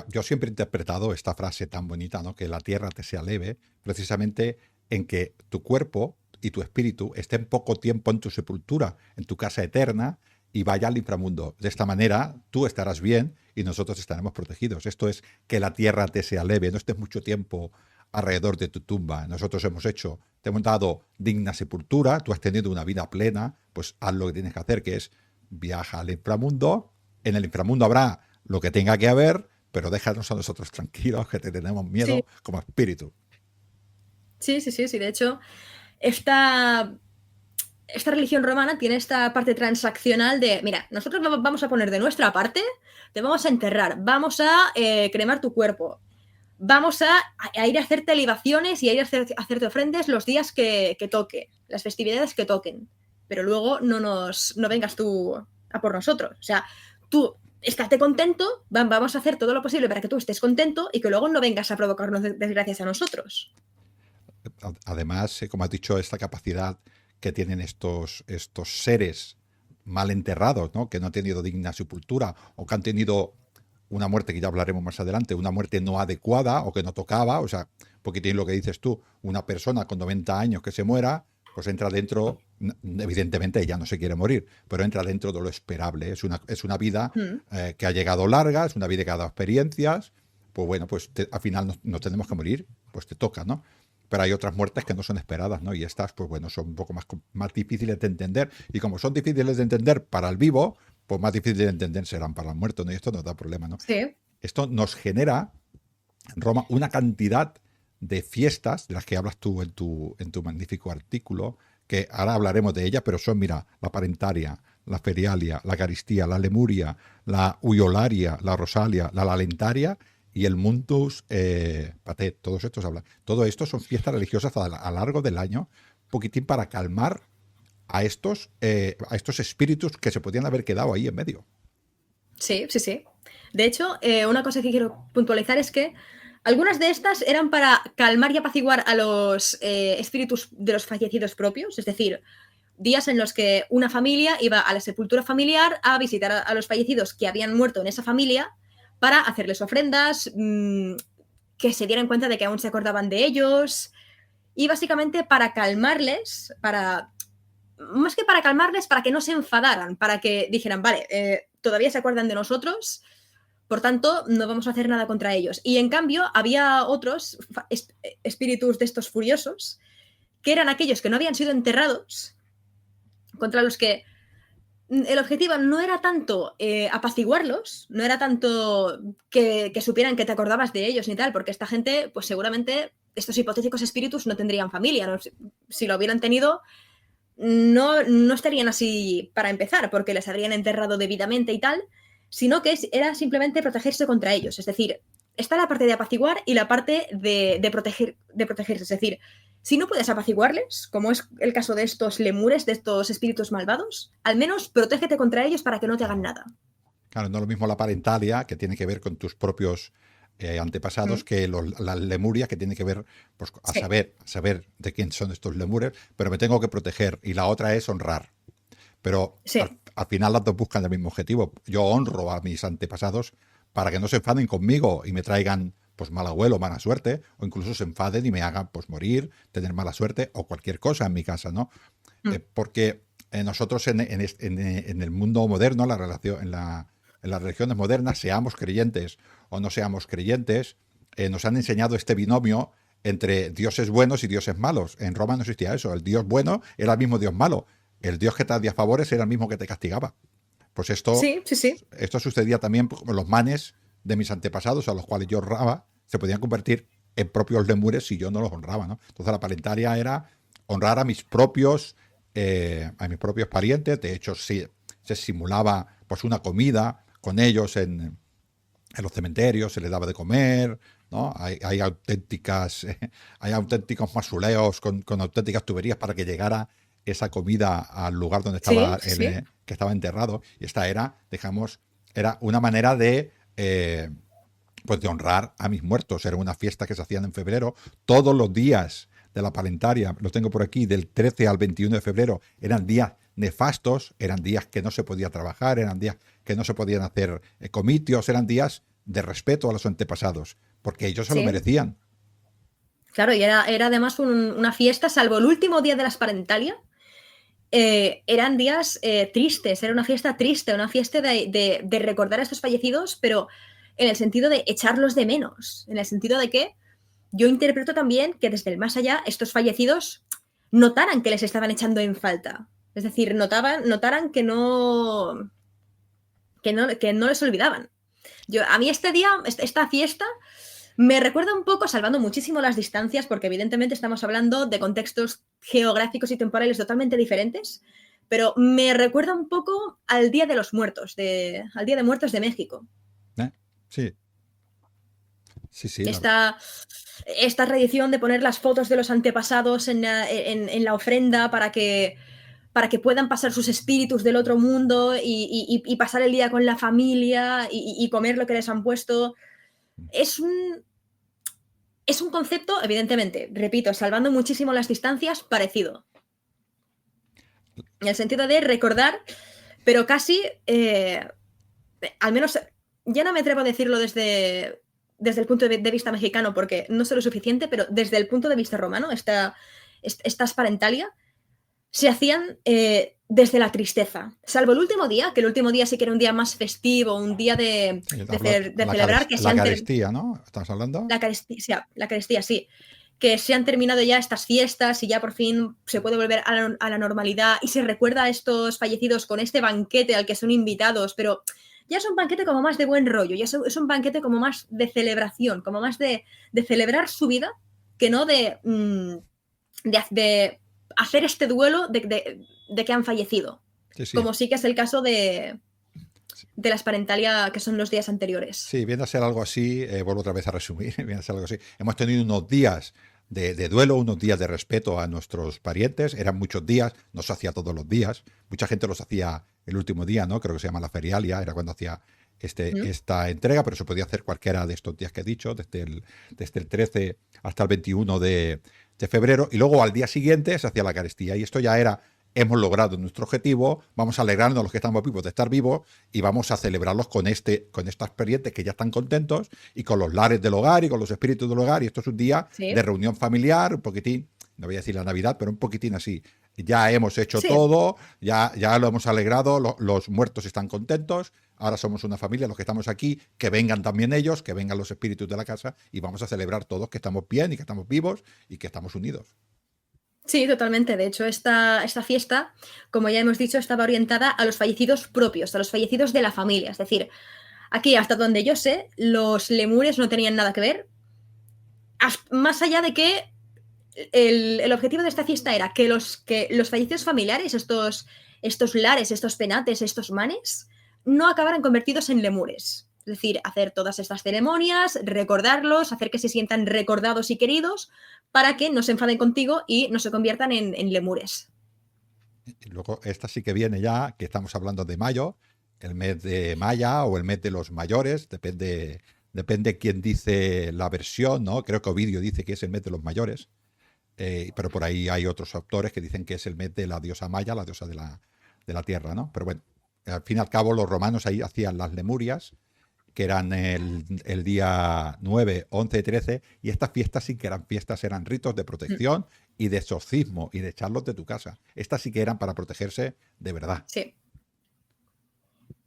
Yo siempre he interpretado esta frase tan bonita, ¿no? Que la tierra te sea leve, precisamente en que tu cuerpo y tu espíritu estén poco tiempo en tu sepultura, en tu casa eterna, y vaya al inframundo. De esta manera, tú estarás bien y nosotros estaremos protegidos. Esto es que la tierra te sea leve, no estés mucho tiempo alrededor de tu tumba. Nosotros te hemos dado digna sepultura, tú has tenido una vida plena, pues haz lo que tienes que hacer, que es viaja al inframundo. En el inframundo habrá lo que tenga que haber, pero déjanos a nosotros tranquilos, que te tenemos Sí, miedo como espíritu. sí, sí, sí, sí. De hecho, esta religión romana tiene esta parte transaccional de, mira, nosotros vamos a poner de nuestra parte, te vamos a enterrar, vamos a cremar tu cuerpo, vamos a ir a hacerte libaciones y a ir a hacerte ofrendas los días que toque, las festividades que toquen, pero luego no vengas tú a por nosotros. O sea, tú estate contento, vamos a hacer todo lo posible para que tú estés contento y que luego no vengas a provocarnos desgracias a nosotros. Además, como has dicho, esta capacidad que tienen estos seres mal enterrados, ¿no? Que no han tenido digna sepultura o que han tenido una muerte, que ya hablaremos más adelante, una muerte no adecuada o que no tocaba, o sea, porque tiene lo que dices tú, una persona con 90 años que se muera, pues entra dentro, evidentemente ella no se quiere morir, pero entra dentro de lo esperable. Es una vida Mm. que ha llegado larga, es una vida que ha dado experiencias, pues bueno, pues al final nos tenemos que morir, pues te toca, ¿no? Pero hay otras muertes que no son esperadas, ¿no? Y estas, pues bueno, son un poco más difíciles de entender. Y como son difíciles de entender para el vivo, pues más difíciles de entender serán para el muerto, ¿no? Y esto nos da problema, ¿no? Sí. Esto nos genera en Roma una cantidad de fiestas, de las que hablas tú en tu magnífico artículo, que ahora hablaremos de ellas, pero son, mira, la parentaria, la ferialia, la caristía, la lemuria, la uiolaria, la rosalia, la lalentaria y el Mundus Patet. Todos estos hablan. Todo esto son fiestas religiosas a lo largo del año, un poquitín para calmar a estos espíritus que se podían haber quedado ahí en medio. Sí, sí, sí. De hecho, una cosa que quiero puntualizar es que algunas de estas eran para calmar y apaciguar a los espíritus de los fallecidos propios, es decir, días en los que una familia iba a la sepultura familiar a visitar a los fallecidos que habían muerto en esa familia para hacerles ofrendas, que se dieran cuenta de que aún se acordaban de ellos y básicamente para calmarles, más que para calmarles, para que no se enfadaran, para que dijeran, vale, todavía se acuerdan de nosotros, por tanto, no vamos a hacer nada contra ellos. Y en cambio, había otros espíritus de estos furiosos, que eran aquellos que no habían sido enterrados, contra los que el objetivo no era tanto apaciguarlos, no era tanto que supieran que te acordabas de ellos ni tal, porque esta gente, pues seguramente, estos hipotéticos espíritus no tendrían familia, ¿no? Si lo hubieran tenido, no estarían así para empezar, porque les habrían enterrado debidamente y tal, sino que era simplemente protegerse contra ellos. Es decir, está la parte de apaciguar y la parte de protegerse. Es decir, si no puedes apaciguarles, como es el caso de estos lemures, de estos espíritus malvados, al menos protégete contra ellos para que no te hagan nada. Claro, no es lo mismo la parentalia, que tiene que ver con tus propios antepasados, que la lemuria, que tiene que ver pues, a saber de quién son estos lemures, pero me tengo que proteger. Y la otra es honrar. Pero al final las dos buscan el mismo objetivo. Yo honro a mis antepasados para que no se enfaden conmigo y me traigan pues mal agüelo, mala suerte, o incluso se enfaden y me hagan pues morir, tener mala suerte o cualquier cosa en mi casa, ¿no? Porque nosotros en el mundo moderno, en las religiones modernas, seamos creyentes o no seamos creyentes, nos han enseñado este binomio entre dioses buenos y dioses malos. En Roma no existía eso. El dios bueno era el mismo dios malo. El dios que te hacía favores era el mismo que te castigaba. Pues esto sucedía también con los manes de mis antepasados, a los cuales yo honraba, se podían convertir en propios lemures si yo no los honraba, ¿no? Entonces la parentaria era honrar a mis propios parientes. De hecho, se simulaba pues una comida con ellos en los cementerios, se les daba de comer, ¿no? Hay auténticos mausoleos con auténticas tuberías para que llegara esa comida al lugar donde estaba que estaba enterrado. Y esta era una manera de pues de honrar a mis muertos. Era una fiesta que se hacían en febrero. Todos los días de la parentaria, los tengo por aquí, del 13 al 21 de febrero, eran días nefastos, eran días que no se podía trabajar, eran días que no se podían hacer comitios, eran días de respeto a los antepasados, porque ellos se lo merecían. Claro, y era además una fiesta, salvo el último día de las parentalia, eran días tristes, era una fiesta triste, una fiesta de recordar a estos fallecidos, pero en el sentido de echarlos de menos, en el sentido de que yo interpreto también que desde el más allá estos fallecidos notaran que les estaban echando en falta. Es decir, notaran que no les olvidaban. A mí este día, esta fiesta, me recuerda un poco, salvando muchísimo las distancias, porque evidentemente estamos hablando de contextos geográficos y temporales totalmente diferentes, pero me recuerda un poco al Día de los Muertos, al Día de Muertos de México. Sí. Esta tradición de poner las fotos de los antepasados en la ofrenda para que puedan pasar sus espíritus del otro mundo y pasar el día con la familia y comer lo que les han puesto. Es un concepto, evidentemente, repito, salvando muchísimo las distancias, parecido. En el sentido de recordar, pero casi, al menos, ya no me atrevo a decirlo desde el punto de vista mexicano, porque no sé lo suficiente, pero desde el punto de vista romano, estas parentalia se hacían desde la tristeza. Salvo el último día, que el último día sí que era un día más festivo, un día de celebrar que la Eucaristía, ¿no? ¿Estamos hablando? La Eucaristía, sí. Que se han terminado ya estas fiestas y ya por fin se puede volver a la normalidad y se recuerda a estos fallecidos con este banquete al que son invitados, pero ya es un banquete como más de buen rollo, ya es un banquete como más de celebración, como más de celebrar su vida que no de hacer este duelo de que han fallecido. Sí, sí. Como sí que es el caso de las parentalia, que son los días anteriores. Sí, viene a ser algo así, vuelvo otra vez a resumir, viene a ser algo así. Hemos tenido unos días de duelo, unos días de respeto a nuestros parientes, eran muchos días, no se hacía todos los días, mucha gente los hacía el último día, ¿no? Creo que se llama la ferialia, era cuando hacía esta entrega, pero se podía hacer cualquiera de estos días que he dicho, desde el 13 hasta el 21 de febrero, y luego al día siguiente se hacía la Eucaristía, y esto ya era: hemos logrado nuestro objetivo, vamos a alegrarnos los que estamos vivos de estar vivos y vamos a celebrarlos con estas parientes que ya están contentos y con los lares del hogar y con los espíritus del hogar. Y esto es un día de reunión familiar, un poquitín, no voy a decir la Navidad, pero un poquitín así. Ya hemos hecho todo, ya lo hemos alegrado, los muertos están contentos, ahora somos una familia, los que estamos aquí, que vengan también ellos, que vengan los espíritus de la casa y vamos a celebrar todos que estamos bien y que estamos vivos y que estamos unidos. Sí, totalmente. De hecho, esta fiesta, como ya hemos dicho, estaba orientada a los fallecidos propios, a los fallecidos de la familia. Es decir, aquí, hasta donde yo sé, los lemures no tenían nada que ver. Más allá de que el objetivo de esta fiesta era que los fallecidos familiares, estos lares, estos penates, estos manes, no acabaran convertidos en lemures. Es decir, hacer todas estas ceremonias, recordarlos, hacer que se sientan recordados y queridos para que no se enfaden contigo y no se conviertan en lemures. Y luego esta sí que viene ya, que estamos hablando de mayo, el mes de Maya o el mes de los mayores, depende quién dice la versión, ¿no? Creo que Ovidio dice que es el mes de los mayores, pero por ahí hay otros autores que dicen que es el mes de la diosa Maya, la diosa de la tierra, ¿no? Pero bueno, al fin y al cabo los romanos ahí hacían las lemurias, que eran el día 9, 11 y 13, y estas fiestas sí que eran fiestas, eran ritos de protección y de exorcismo y de echarlos de tu casa. Estas sí que eran para protegerse de verdad. Sí.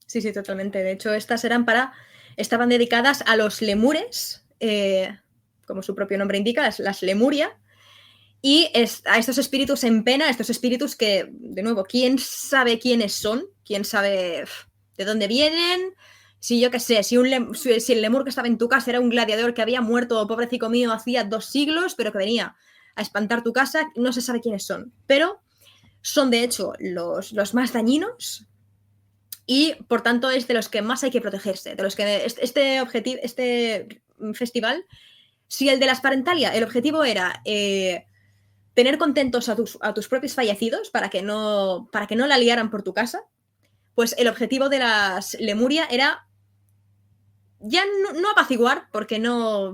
Sí, totalmente. De hecho, estaban dedicadas a los lemures, como su propio nombre indica, las lemuria, y a estos espíritus en pena, estos espíritus que, de nuevo, ¿quién sabe quiénes son? ¿Quién sabe de dónde vienen? Si yo qué sé, si el lemur que estaba en tu casa era un gladiador que había muerto, pobrecito mío, hacía 2 siglos, pero que venía a espantar tu casa, no se sabe quiénes son. Pero son, de hecho, los más dañinos y, por tanto, es de los que más hay que protegerse. De los que este festival, si el de las parentalia, el objetivo era tener contentos a tus propios fallecidos para que no la liaran por tu casa, pues el objetivo de las lemuria era ya no apaciguar, porque no.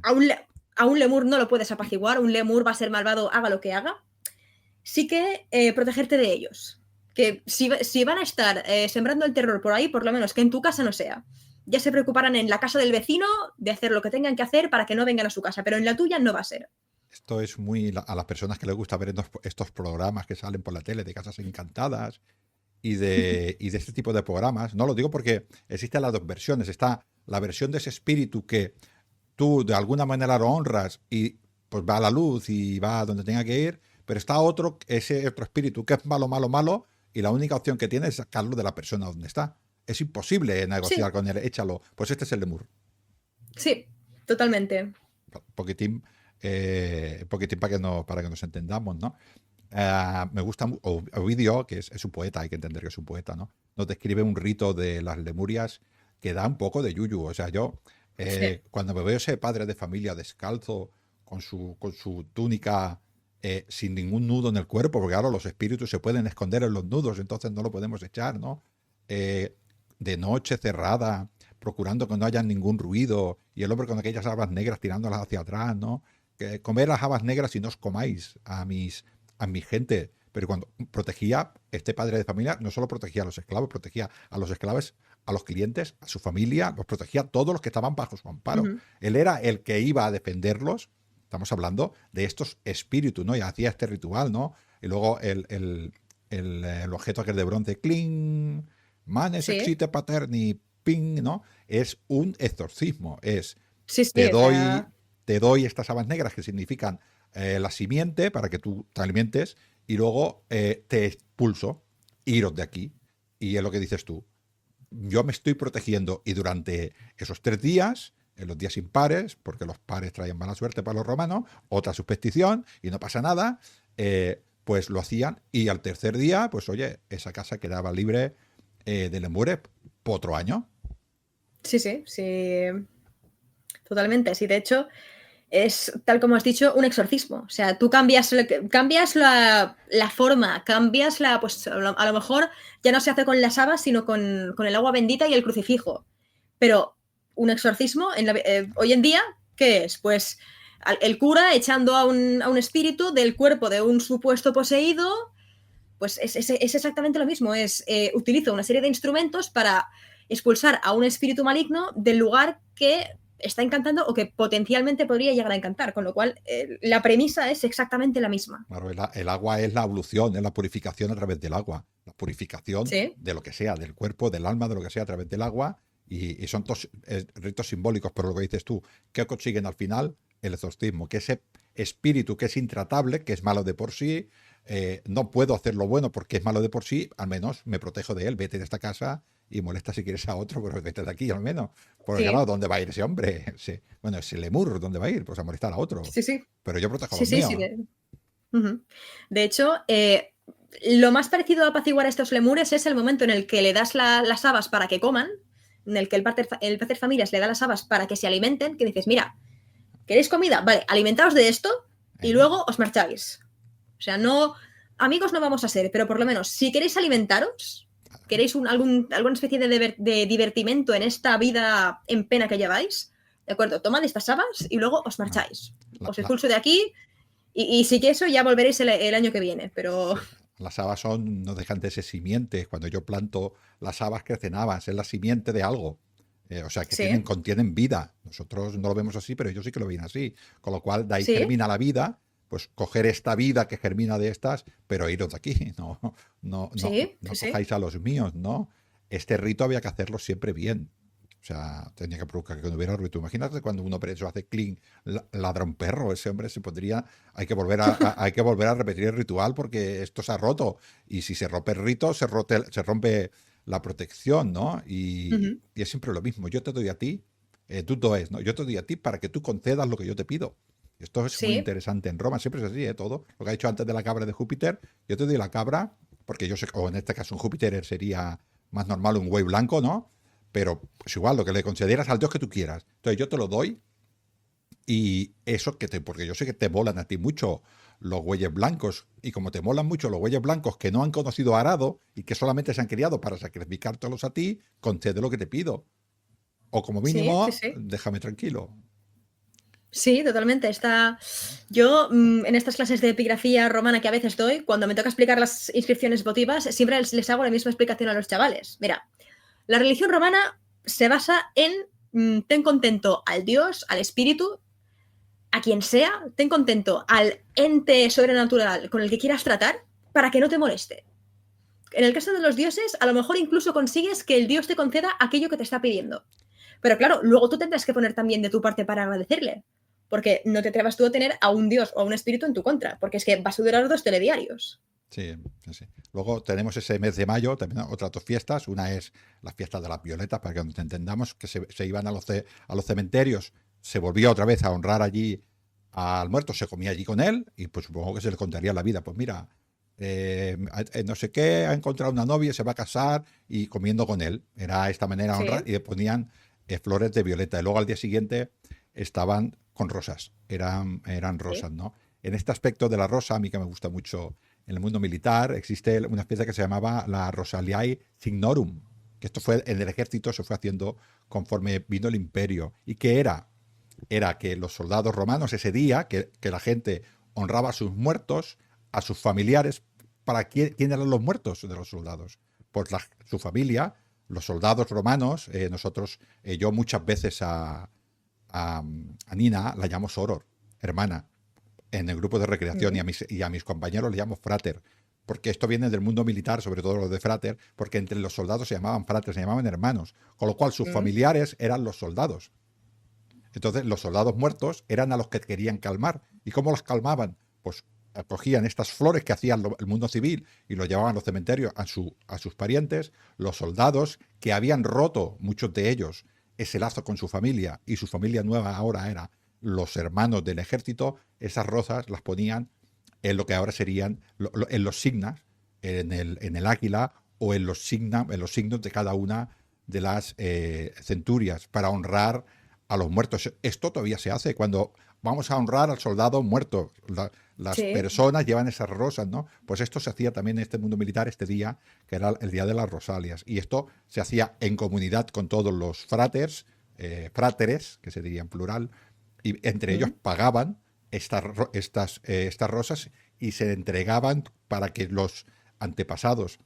A un lemur no lo puedes apaciguar, un lemur va a ser malvado, haga lo que haga. Sí que protegerte de ellos. Que si van a estar sembrando el terror por ahí, por lo menos que en tu casa no sea. Ya se preocuparán en la casa del vecino de hacer lo que tengan que hacer para que no vengan a su casa, pero en la tuya no va a ser. Esto es muy a las personas que les gusta ver estos programas que salen por la tele de casas encantadas y de este tipo de programas. No lo digo porque existen las dos versiones. Está la versión de ese espíritu que tú de alguna manera lo honras y pues va a la luz y va a donde tenga que ir, pero está ese otro espíritu que es malo, malo, malo, y la única opción que tiene es sacarlo de la persona donde está. Es imposible negociar con él, échalo. Pues este es el lemur. Sí, totalmente. Un poquitín para que nos entendamos, ¿no? Me gusta Ovidio, que es un poeta, hay que entender que es un poeta, ¿no? Nos describe un rito de las lemurias que da un poco de yuyu. O sea, yo cuando me veo ese padre de familia descalzo, con su túnica sin ningún nudo en el cuerpo, porque ahora los espíritus se pueden esconder en los nudos, entonces no lo podemos echar, ¿no? De noche cerrada, procurando que no haya ningún ruido, y el hombre con aquellas habas negras tirándolas hacia atrás, ¿no? Que comer las habas negras y no os comáis a mi gente. Pero cuando protegía, este padre de familia no solo protegía a los esclavos, protegía a los esclavos, a los clientes, a su familia, los protegía a todos los que estaban bajo su amparo. Él era el que iba a defenderlos. Estamos hablando de estos espíritus, ¿no? Y hacía este ritual, ¿no? Y luego el objeto que es de bronce, cling, manes existe paterni, ping, ¿no? Es un exorcismo. Te doy estas habas negras que significan la simiente para que tú te alimentes, y luego te expulso, iros de aquí. Y es lo que dices tú. Yo me estoy protegiendo y durante esos 3 días en los días impares, porque los pares traían mala suerte para los romanos, otra superstición, y no pasa nada, pues lo hacían, y al tercer día, pues oye, esa casa quedaba libre de lemures por otro año. Sí, sí, sí. Totalmente. Sí, de hecho, es, tal como has dicho, un exorcismo. O sea, tú cambias, cambias la forma, cambias la. Pues a lo mejor ya no se hace con las habas, sino con el agua bendita y el crucifijo. Pero un exorcismo, hoy en día, ¿qué es? Pues el cura echando a un espíritu del cuerpo de un supuesto poseído. Pues es exactamente lo mismo. Utilizo una serie de instrumentos para expulsar a un espíritu maligno del lugar que está encantando o que potencialmente podría llegar a encantar, con lo cual la premisa es exactamente la misma. Claro, el agua es la evolución, es la purificación a través del agua. La purificación Sí, de lo que sea, del cuerpo, del alma, de lo que sea a través del agua. Y son todos ritos simbólicos, pero lo que dices tú, ¿qué consiguen al final? El exorcismo, que ese espíritu que es intratable, que es malo de por sí, no puedo hacer lo bueno porque es malo de por sí, al menos me protejo de él. Vete de esta casa y molesta si quieres a otro, pero vete de aquí al menos. Porque sí, claro, ¿dónde va a ir ese hombre? Bueno, ese lemur, ¿dónde va a ir? Pues a molestar a otro. sí, sí, Pero yo protejo a sí, los sí, sí. míos. Ujú. De hecho, lo más parecido a apaciguar a estos lemures es el momento en el que le das las habas para que coman, en el que el pater familias le da las habas para que se alimenten, que dices, mira, ¿queréis comida? Vale, alimentaos de esto y ¿Eh? luego os marcháis. O sea, no, amigos no vamos a ser, pero por lo menos, si queréis alimentaros, queréis alguna especie de divertimento en esta vida en pena que lleváis, ¿de acuerdo? Tomad estas habas y luego os No. marcháis. La- Os la- expulso de aquí y si que eso ya volveréis el año que viene, pero sí. Las habas no dejan de ser simientes. Cuando yo planto las habas crecen habas, es la simiente de algo. O sea, que sí, contienen vida. Nosotros no lo vemos así, pero ellos sí que lo ven así. Con lo cual, de ahí sí, germina la vida, pues coger esta vida que germina de estas, pero iros de aquí. sí, sí, No sí, cojáis a los míos, ¿no? Este rito había que hacerlo siempre bien. O sea, tenía que provocar que no hubiera ruido. Imagínate cuando uno preso hace clean, ladra un perro, ese hombre se podría, hay que volver a repetir el ritual porque esto se ha roto. Y si se rompe el rito, se rompe la protección, ¿no? ujú, Y es siempre lo mismo. Yo te doy a ti, tú does, ¿no? Yo te doy a ti para que tú concedas lo que yo te pido. Esto es muy sí, interesante en Roma, siempre es así, ¿eh? Todo. Lo que ha dicho antes de la cabra de Júpiter, yo te doy la cabra, porque yo sé, o en este caso un Júpiter sería más normal un buey blanco, ¿no? Pero pues igual, lo que le consideras al Dios que tú quieras. Entonces yo te lo doy y eso porque yo sé que te molan a ti mucho los bueyes blancos y como te molan mucho los bueyes blancos que no han conocido arado y que solamente se han criado para sacrificártelos a ti, concede lo que te pido. O como sí, sí, mínimo, sí. déjame tranquilo. Sí, totalmente. Yo, en estas clases de epigrafía romana que a veces doy, cuando me toca explicar las inscripciones votivas, siempre les hago la misma explicación a los chavales. Mira, la religión romana se basa en ten contento al Dios, al espíritu, a quien sea, ten contento al ente sobrenatural con el que quieras tratar para que no te moleste. En el caso de los dioses, a lo mejor incluso consigues que el dios te conceda aquello que te está pidiendo. Pero claro, luego tú tendrás que poner también de tu parte para agradecerle. Porque no te atrevas tú a tener a un dios o a un espíritu en tu contra, porque es que vas a durar 2 telediarios. Sí, sí, sí. Luego tenemos ese mes de mayo, también otras dos fiestas. Una es la fiesta de las violetas, para que nos entendamos, que se iban a los cementerios, se volvía otra vez a honrar allí al muerto, se comía allí con él y pues supongo que se le contaría la vida. Pues mira, no sé qué, ha encontrado una novia, se va a casar y comiendo con él. Era esta manera de honrar Sí, y le ponían flores de violeta. Y luego al día siguiente estaban con rosas, eran sí, rosas, ¿no? En este aspecto de la rosa, a mí que me gusta mucho en el mundo militar, existe una especie que se llamaba la Rosaliae Signorum, que esto fue en el ejército, se fue haciendo conforme vino el imperio. ¿Y qué era? Era que los soldados romanos ese día, que la gente honraba a sus muertos, a sus familiares. ¿Para quién eran los muertos de los soldados? Pues su familia, los soldados romanos. Yo muchas veces a Nina la llamo Soror, hermana, en el grupo de recreación, mm, y a mis compañeros le llamo frater, porque esto viene del mundo militar, sobre todo lo de frater, porque entre los soldados se llamaban frater, se llamaban hermanos, con lo cual sus mm, familiares eran los soldados. Entonces los soldados muertos eran a los que querían calmar. ¿Y cómo los calmaban? Pues cogían estas flores que hacían el mundo civil y lo llevaban a los cementerios a sus parientes. Los soldados que habían roto, muchos de ellos, ese lazo con su familia, y su familia nueva ahora era los hermanos del ejército, esas rosas las ponían en lo que ahora serían en los signas, en el águila o en en los signos de cada una de las centurias para honrar a los muertos. Esto todavía se hace cuando vamos a honrar al soldado muerto. Las Sí. personas llevan esas rosas, ¿no? Pues esto se hacía también en este mundo militar, este día, que era el día de las Rosalias. Y esto se hacía en comunidad con todos los fráteres, que se diría en plural, y entre ellos Mm. pagaban estas rosas y se entregaban para que los antepasados,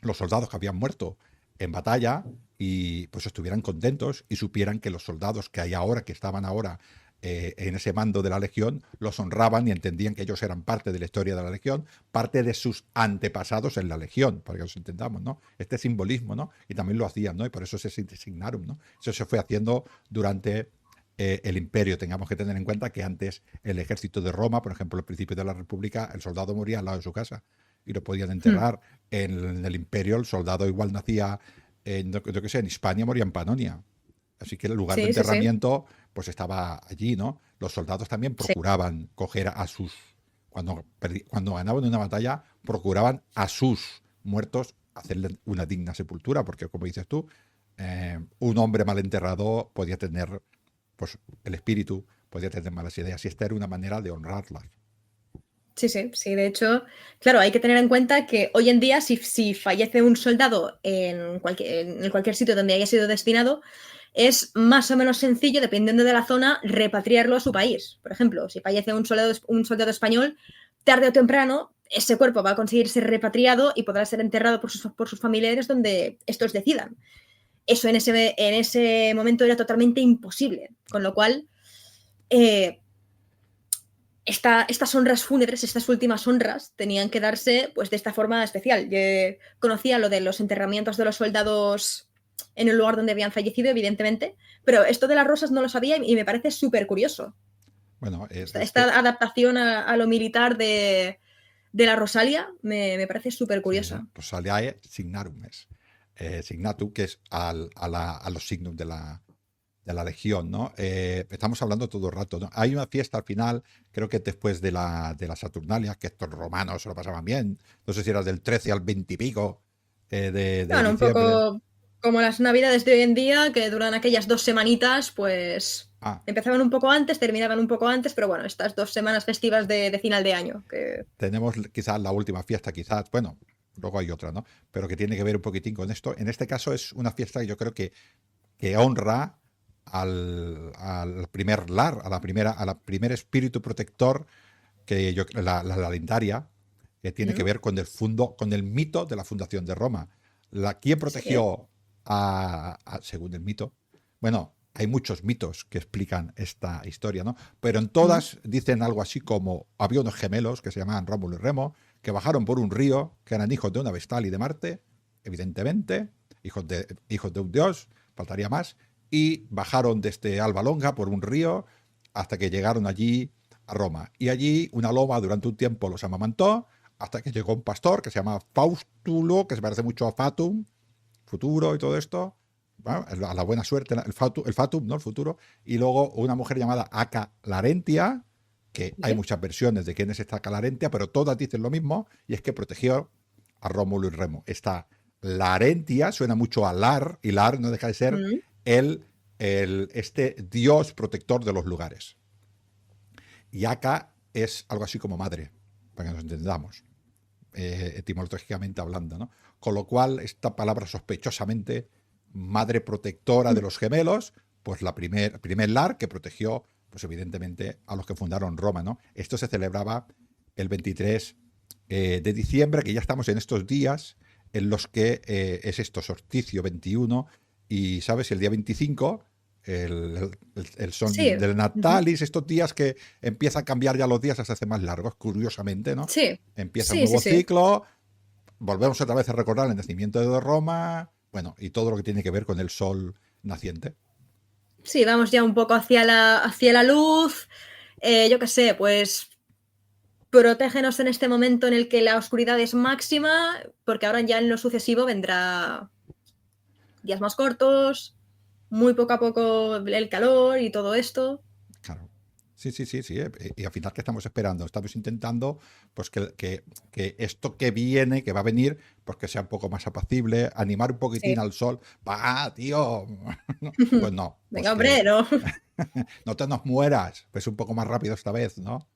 los soldados que habían muerto en batalla, y pues estuvieran contentos y supieran que los soldados que hay ahora, que estaban ahora en ese mando de la legión, los honraban y entendían que ellos eran parte de la historia de la legión, parte de sus antepasados en la legión, para que nos entendamos, ¿no? Este simbolismo, ¿no? Y también lo hacían, ¿no? Y por eso se signarum, ¿no? Eso se fue haciendo durante el imperio. Tengamos que tener en cuenta que antes el ejército de Roma, por ejemplo, al principio de la República, el soldado moría al lado de su casa y lo podían Mm. enterrar. En el imperio el soldado igual nacía, yo qué sé, en Hispania, moría en Panonia. Así que el lugar de Sí, sí, sí. enterramiento pues estaba allí, ¿no? Los soldados también Sí. procuraban coger a sus, cuando ganaban una batalla, procuraban a sus muertos hacerle una digna sepultura, porque como dices tú, un hombre mal enterrado podía tener, pues el espíritu podía tener malas ideas, y esta era una manera de honrarlas. Sí, sí, sí. De hecho, claro, hay que tener en cuenta que hoy en día, si fallece un soldado en cualquier sitio donde haya sido destinado, es más o menos sencillo, dependiendo de la zona, repatriarlo a su país. Por ejemplo, si fallece un soldado español, tarde o temprano, ese cuerpo va a conseguir ser repatriado y podrá ser enterrado por sus familiares donde estos decidan. Eso en ese momento era totalmente imposible. Con lo cual, eh, estas honras fúnebres, estas últimas honras, tenían que darse pues de esta forma especial. Yo conocía lo de los enterramientos de los soldados en el lugar donde habían fallecido, evidentemente, pero esto de las rosas no lo sabía y me parece súper curioso. Bueno, Esta adaptación a lo militar de la Rosalia me parece súper sí, curiosa. Rosaliae signarum es. Signatum, que es a los signos de la legión, ¿no? Estamos hablando todo el rato, ¿no? Hay una fiesta al final, creo que después de la Saturnalia, que estos romanos se lo pasaban bien. No sé si era del 13 al 20 y pico de Bueno, un diciembre. poco como las navidades de hoy en día, que duran aquellas 2 semanitas, pues Ah, empezaban un poco antes, terminaban un poco antes, pero bueno, estas 2 semanas festivas de final de año. Que... tenemos quizás la última fiesta, quizás, bueno, luego hay otra, ¿no? Pero que tiene que ver un poquitín con esto. En este caso es una fiesta que yo creo que honra al primer lar, a la primer espíritu protector, que la Alimentaria, que tiene que ¿Mm? ver con el mito de la fundación de Roma. ¿Quién Sí. protegió según el mito? Bueno, hay muchos mitos que explican esta historia, ¿no? Pero en ¿Mm? todas dicen algo así como: había unos gemelos que se llamaban Rómulo y Remo, que bajaron por un río, que eran hijos de una vestal y de Marte, evidentemente, hijos de un dios, faltaría más, y bajaron desde Alba Longa por un río hasta que llegaron allí a Roma. Y allí una loma durante un tiempo los amamantó, hasta que llegó un pastor que se llama Faustulo, que se parece mucho a Fatum, futuro y todo esto. Bueno, a la buena suerte, el fatum, ¿no? El futuro. Y luego una mujer llamada Aca Larentia, que hay ¿Vale? muchas versiones de quién es esta Aca Larentia, pero todas dicen lo mismo, y es que protegió a Rómulo y Remo. Esta Larentia suena mucho a Lar, y Lar no deja de ser ¿Mm? el, este dios protector de los lugares. Y Aka es algo así como madre, para que nos entendamos, etimológicamente hablando, ¿no? Con lo cual, esta palabra sospechosamente madre protectora de ¿Mm? los gemelos, pues primer lar que protegió, pues evidentemente, a los que fundaron Roma, ¿no? Esto se celebraba el 23 de diciembre, que ya estamos en estos días en los que es esto, solsticio 21, y, ¿sabes? El día 25 el Sí. son del Ujú. Natalis, estos días que empieza a cambiar ya los días, se hacen más largos, curiosamente, ¿no? Sí. Empieza un Sí, sí, nuevo sí. ciclo, volvemos otra vez a recordar el nacimiento de Roma, bueno, y todo lo que tiene que ver con el sol naciente. Sí, vamos ya un poco hacia la luz. Yo qué sé, pues protégenos en este momento en el que la oscuridad es máxima, porque ahora ya en lo sucesivo vendrá días más cortos. muy poco a poco el calor y todo esto. Claro. Sí, sí, sí, sí. Y al final, ¿qué estamos esperando? Estamos intentando pues que esto que viene, que va a venir, pues que sea un poco más apacible, animar un poquitín Sí. al sol. ¡Va, tío! No, pues no, pues Venga, hombre, ¿no? no te nos mueras. Pues un poco más rápido esta vez, ¿no?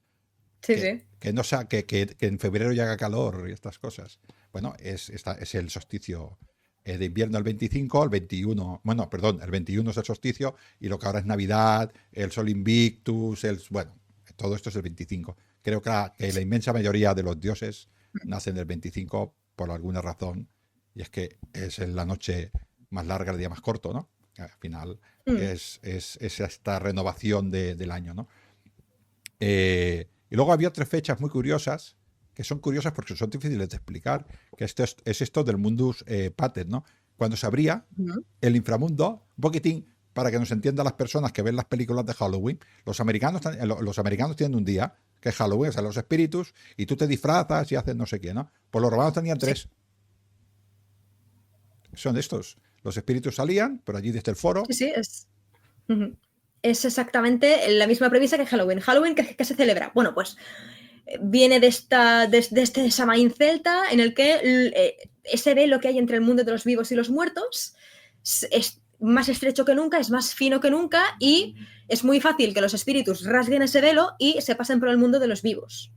Sí, sí. Que no sea, que en febrero ya haga calor y estas cosas. Bueno, es el solsticio de invierno el 25, el 21, bueno, perdón, el 21 es el solsticio y lo que ahora es Navidad, el Sol Invictus, bueno, todo esto es el 25. Creo que la inmensa mayoría de los dioses nacen el 25 por alguna razón y es que es en la noche más larga, el día más corto, ¿no? Al final Mm. es esta renovación del año, ¿no? Y luego había tres fechas muy curiosas, que son curiosas porque son difíciles de explicar, que es esto del mundus pater, ¿no? Cuando se abría Ujú. el inframundo, un poquitín, para que nos entiendan las personas que ven las películas de Halloween, los americanos tienen un día, que es Halloween, o sea, los espíritus, y tú te disfrazas y haces no sé qué, ¿no? Pues los romanos tenían Sí, tres. Son estos. Los espíritus salían por allí desde el foro. sí, sí, es. Ujú. Es exactamente la misma premisa que Halloween. ¿Halloween qué se celebra? Bueno, pues viene de este Samaín celta en el que ese velo que hay entre el mundo de los vivos y los muertos es más estrecho que nunca, es más fino que nunca y es muy fácil que los espíritus rasguen ese velo y se pasen por el mundo de los vivos.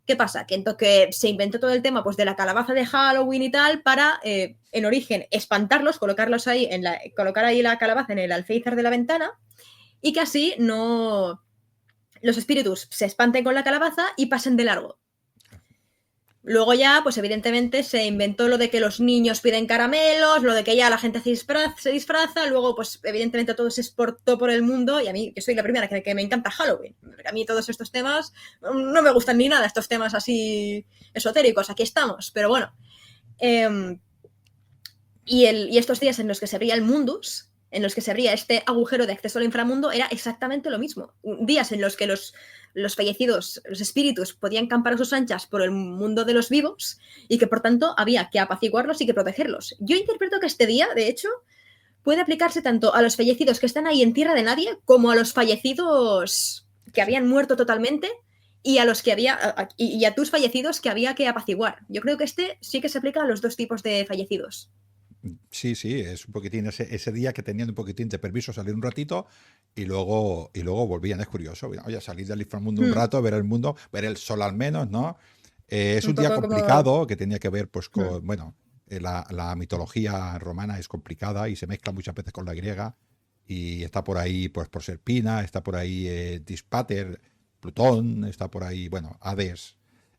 ¿Qué pasa? Que se inventó todo el tema pues, de la calabaza de Halloween y tal para, en origen, espantarlos, colocar ahí la calabaza en el alféizar de la ventana y que así no los espíritus se espanten con la calabaza y pasen de largo. Luego ya, pues evidentemente se inventó lo de que los niños piden caramelos, lo de que ya la gente se disfraza, luego pues evidentemente todo se exportó por el mundo y a mí, que soy la primera que me encanta Halloween, a mí todos estos temas no me gustan ni nada, estos temas así esotéricos, aquí estamos, pero bueno. Eh, y estos días en los que se abría el mundus, en los que se abría este agujero de acceso al inframundo, era exactamente lo mismo. Días en los que los fallecidos, los espíritus, podían campar a sus anchas por el mundo de los vivos y que por tanto había que apaciguarlos y que protegerlos. Yo interpreto que este día, de hecho, puede aplicarse tanto a los fallecidos que están ahí en tierra de nadie como a los fallecidos que Sí. habían muerto totalmente y a los que y a tus fallecidos que había que apaciguar. Yo creo que este sí que se aplica a los dos tipos de fallecidos. Sí, sí, es un poquitín ese día que tenían un poquitín de permiso salir un ratito y luego volvían. Es curioso. Oye, salir del inframundo un Hmm. rato, ver el mundo, ver el sol al menos, ¿no? Es Un un día poco como. complicado que tenía que ver pues Hmm. con, bueno, la mitología romana es complicada y se mezcla muchas veces con la griega y está por ahí pues Proserpina, está por ahí Dispater, Plutón, está por ahí, bueno, Hades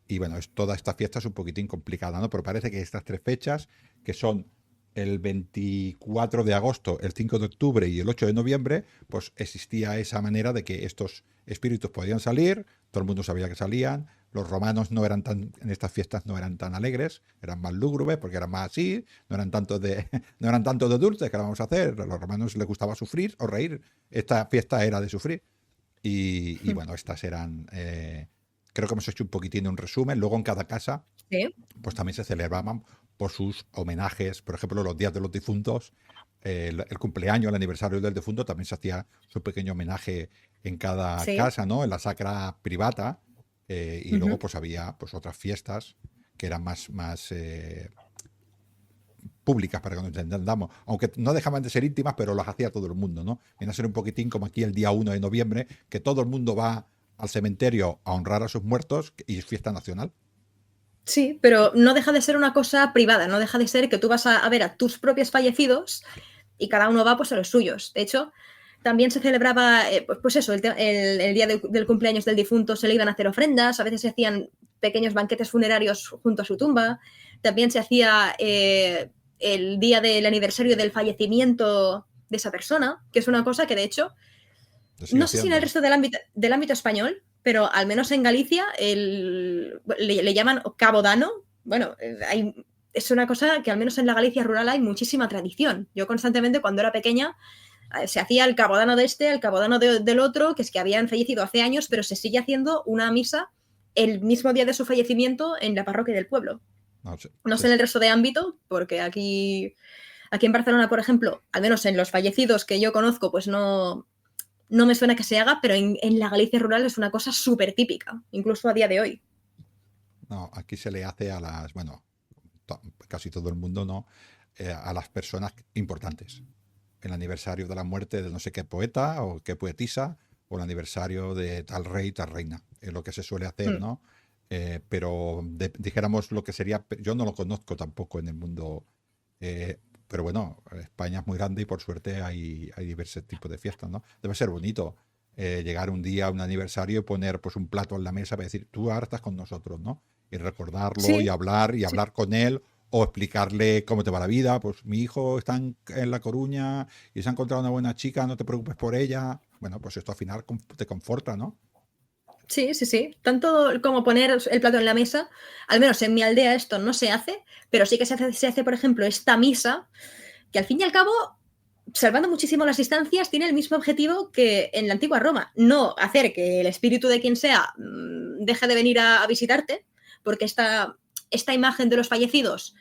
y bueno, toda esta fiesta es un poquitín complicada, ¿no? Pero parece que estas tres fechas que son el 24 de agosto, el 5 de octubre y el 8 de noviembre, pues existía esa manera de que estos espíritus podían salir, todo el mundo sabía que salían, los romanos no eran en estas fiestas no eran tan alegres, eran más lúgubres porque eran más así, no eran tanto de, no eran tanto de dulces, que vamos a hacer, a los romanos les gustaba sufrir o reír, esta fiesta era de sufrir. Y bueno, estas eran, creo que hemos hecho un poquitín de un resumen, luego en cada casa Sí. pues también se celebraban por sus homenajes, por ejemplo, los días de los difuntos, el cumpleaños, el aniversario del difunto, también se hacía su pequeño homenaje en cada Sí. casa, ¿no? En la sacra privata, y luego Ujú. pues había pues otras fiestas que eran más públicas para que nos entendamos, aunque no dejaban de ser íntimas, pero las hacía todo el mundo, ¿no? Viene a ser un poquitín como aquí el día 1 de noviembre, que todo el mundo va al cementerio a honrar a sus muertos y es fiesta nacional. Sí, pero no deja de ser una cosa privada, no deja de ser que tú vas a ver a tus propios fallecidos y cada uno va pues a los suyos. De hecho, también se celebraba, pues eso, el día del cumpleaños del difunto se le iban a hacer ofrendas, a veces se hacían pequeños banquetes funerarios junto a su tumba, también se hacía el día del aniversario del fallecimiento de esa persona, que es una cosa que de hecho Se sigue no sé si en el haciendo. resto del ámbito español, pero al menos en Galicia le llaman Cabo Dano. Bueno, es una cosa que al menos en la Galicia rural hay muchísima tradición. Yo constantemente cuando era pequeña se hacía el cabodano de este, el cabodano del otro, que es que habían fallecido hace años, pero se sigue haciendo una misa el mismo día de su fallecimiento en la parroquia del pueblo. No, No sé en el resto de ámbito, porque aquí Aquí en Barcelona, por ejemplo, al menos en los fallecidos que yo conozco, pues no me suena que se haga, pero en la Galicia rural es una cosa súper típica, incluso a día de hoy. No, aquí se le hace a las, bueno, casi todo el mundo, ¿no? A las personas importantes. El aniversario de la muerte de no sé qué poeta o qué poetisa, o el aniversario de tal rey, tal reina. Es lo que se suele hacer, Mm. ¿no? Pero dijéramos lo que sería, yo no lo conozco tampoco en el mundo, pero bueno, España es muy grande y por suerte hay diversos tipos de fiestas, ¿no? Debe ser bonito llegar un día a un aniversario y poner pues un plato en la mesa para decir, tú ahora estás con nosotros, ¿no? Y recordarlo Sí, y sí. hablar con él o explicarle cómo te va la vida. Pues mi hijo está en La Coruña y se ha encontrado una buena chica, no te preocupes por ella. Bueno, pues esto al final te conforta, ¿no? Sí, sí, sí. Tanto como poner el plato en la mesa, al menos en mi aldea esto no se hace, pero sí que se hace, por ejemplo, esta misa, que al fin y al cabo, salvando muchísimo las distancias, tiene el mismo objetivo que en la antigua Roma. No hacer que el espíritu de quien sea deje de venir a visitarte, porque esta imagen de los fallecidos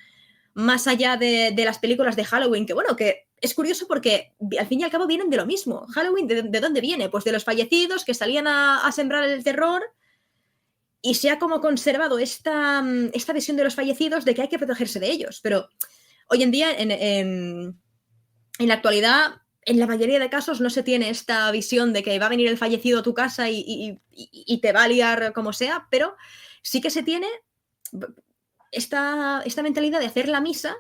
más allá de las películas de Halloween, que bueno, que es curioso porque al fin y al cabo vienen de lo mismo. Halloween, ¿de dónde viene? Pues de los fallecidos que salían a sembrar el terror y se ha como conservado esta visión de los fallecidos de que hay que protegerse de ellos. Pero hoy en día, en la actualidad, en la mayoría de casos no se tiene esta visión de que va a venir el fallecido a tu casa y te va a liar como sea, pero sí que se tiene esta mentalidad de hacer la misa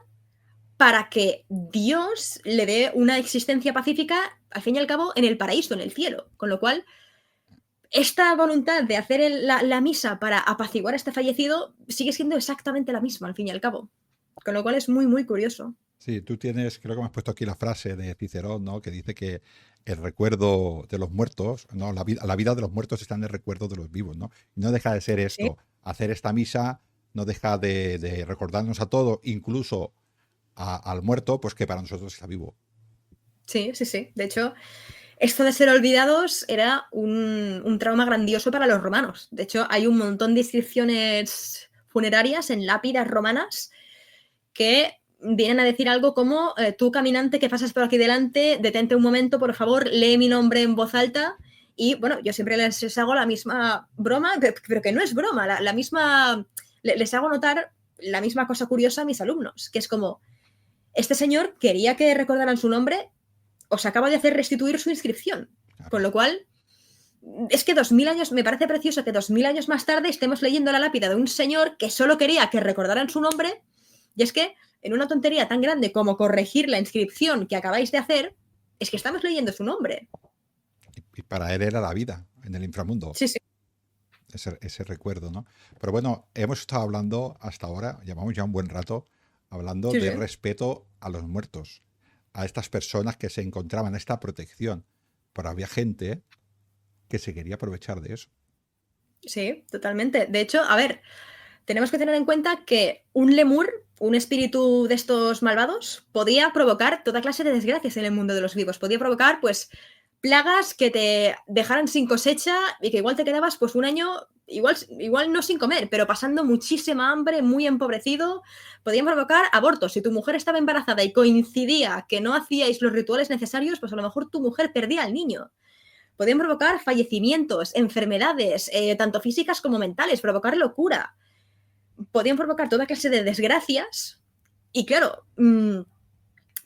para que Dios le dé una existencia pacífica, al fin y al cabo, en el paraíso, en el cielo. Con lo cual, esta voluntad de hacer la misa para apaciguar a este fallecido sigue siendo exactamente la misma, al fin y al cabo. Con lo cual es muy, muy curioso. Sí, tú tienes, creo que me has puesto aquí la frase de Cicerón, ¿no? Que dice que el recuerdo de los muertos, ¿no? La vida de los muertos está en el recuerdo de los vivos, ¿no? Y no deja de ser Sí, esto, hacer esta misa no deja de recordarnos a todos, incluso al muerto, pues que para nosotros está vivo. sí, sí, sí. De hecho, esto de ser olvidados era un trauma grandioso para los romanos. De hecho, hay un montón de inscripciones funerarias en lápidas romanas que vienen a decir algo como tú caminante que pasas por aquí delante, detente un momento, por favor, lee mi nombre en voz alta. Y bueno, yo siempre les hago la misma broma, pero que no es broma, la misma, les hago notar la misma cosa curiosa a mis alumnos, que es como, este señor quería que recordaran su nombre, os acaba de hacer restituir su inscripción. Con Claro. lo cual, es que 2000 años, me parece precioso que 2000 años más tarde estemos leyendo la lápida de un señor que solo quería que recordaran su nombre, y es que en una tontería tan grande como corregir la inscripción que acabáis de hacer, es que estamos leyendo su nombre. Y para él era la vida en el inframundo, Sí, sí, ese recuerdo, ¿no? Pero bueno, hemos estado hablando hasta ahora, llevamos ya un buen rato, hablando sí, de sí. respeto a los muertos, a estas personas que se encontraban esta protección. Pero había gente que se quería aprovechar de eso. Sí, totalmente. De hecho, a ver, tenemos que tener en cuenta que un lemur, un espíritu de estos malvados, podía provocar toda clase de desgracias en el mundo de los vivos. Podía provocar, pues, plagas que te dejaran sin cosecha y que igual te quedabas, pues, un año, igual no sin comer, pero pasando muchísima hambre, muy empobrecido. Podían provocar abortos. Si tu mujer estaba embarazada y coincidía que no hacíais los rituales necesarios, pues a lo mejor tu mujer perdía al niño. Podían provocar fallecimientos, enfermedades, tanto físicas como mentales, provocar locura. Podían provocar toda clase de desgracias. Y claro,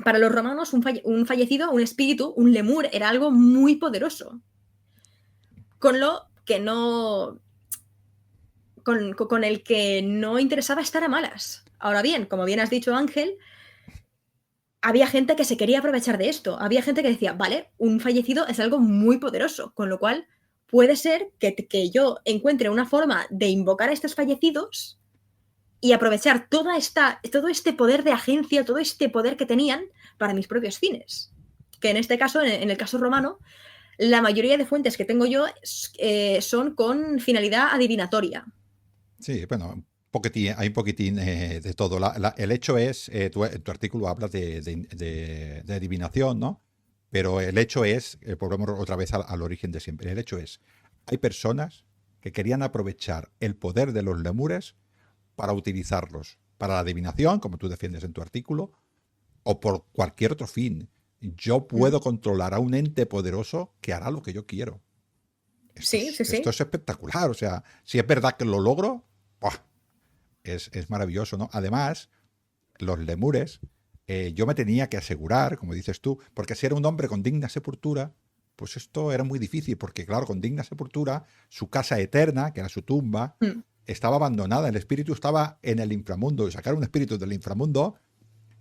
para los romanos un fallecido, un espíritu, un lemur, era algo muy poderoso. Con lo que no. Con el que no interesaba estar a malas. Ahora bien, como bien has dicho, Ángel, había gente que se quería aprovechar de esto. Había gente que decía, vale, un fallecido es algo muy poderoso, con lo cual puede ser que yo encuentre una forma de invocar a estos fallecidos y aprovechar todo este poder de agencia, todo este poder que tenían para mis propios fines. Que en este caso, en el caso romano, la mayoría de fuentes que tengo yo son con finalidad adivinatoria. Sí, bueno, hay un poquitín de todo. El hecho es, tú, en tu artículo hablas de adivinación, ¿no? Pero el hecho es, volvemos otra vez al origen de siempre, el hecho es, hay personas que querían aprovechar el poder de los lemures para utilizarlos para la adivinación, como tú defiendes en tu artículo, o por cualquier otro fin. Yo puedo controlar a un ente poderoso que hará lo que yo quiero. Sí, sí, Esto sí. es espectacular. O sea, si es verdad que lo logro, ¡buah! Es maravilloso, ¿no? Además, los lemures, yo me tenía que asegurar, como dices tú, porque si era un hombre con digna sepultura, pues esto era muy difícil, porque claro, con digna sepultura, su casa eterna, que era su tumba, Mm, estaba abandonada, el espíritu estaba en el inframundo, y sacar un espíritu del inframundo,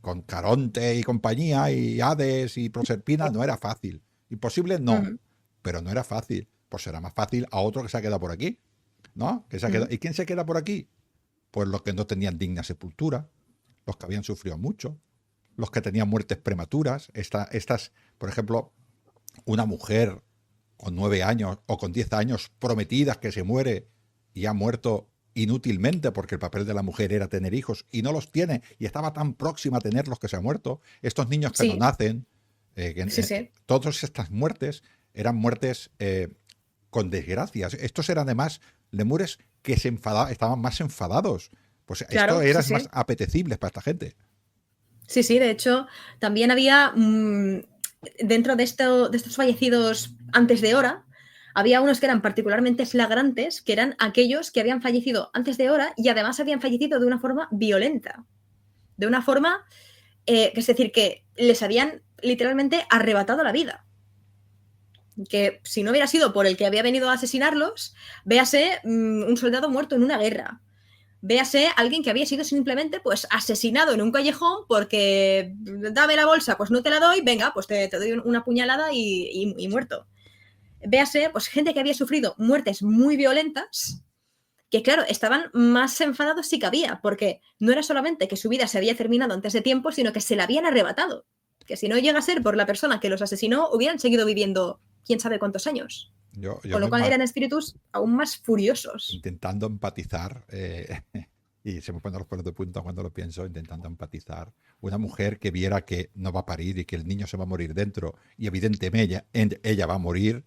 con Caronte y compañía, y Hades y Proserpina, no era fácil. Imposible no, mm, pero no era fácil. Pues será más fácil a otro que se ha quedado por aquí, ¿no? Que se ha quedado. mm. ¿Y quién se queda por aquí? Pues los que no tenían digna sepultura, los que habían sufrido mucho, los que tenían muertes prematuras. Estas, por ejemplo, una mujer con 9 años o con 10 años prometidas que se muere y ha muerto inútilmente porque el papel de la mujer era tener hijos y no los tiene y estaba tan próxima a tenerlos que se ha muerto. Estos niños que no Sí, nacen, sí, sí. todas estas muertes eran muertes con desgracias. Estos eran además lemures que se enfadaban, estaban más enfadados. Pues esto Claro, era sí, más sí. apetecible para esta gente. Sí, sí, de hecho, también había, dentro de estos fallecidos antes de hora, había unos que eran particularmente flagrantes, que eran aquellos que habían fallecido antes de hora y además habían fallecido de una forma violenta, de una forma, es decir, que les habían literalmente arrebatado la vida. Que si no hubiera sido por el que había venido a asesinarlos, véase un soldado muerto en una guerra. Véase alguien que había sido simplemente pues asesinado en un callejón porque dame la bolsa, pues no te la doy, venga, pues te doy una puñalada y muerto. Véase pues gente que había sufrido muertes muy violentas, que claro, estaban más enfadados si cabía, porque no era solamente que su vida se había terminado antes de tiempo, sino que se la habían arrebatado. Que si no llega a ser por la persona que los asesinó, hubieran seguido viviendo quién sabe cuántos años. Yo Con lo me, cual eran espíritus aún más furiosos. intentando empatizar, y se me ponen los pelos de punta cuando lo pienso, intentando empatizar. Una mujer que viera que no va a parir y que el niño se va a morir dentro, y evidentemente ella va a morir,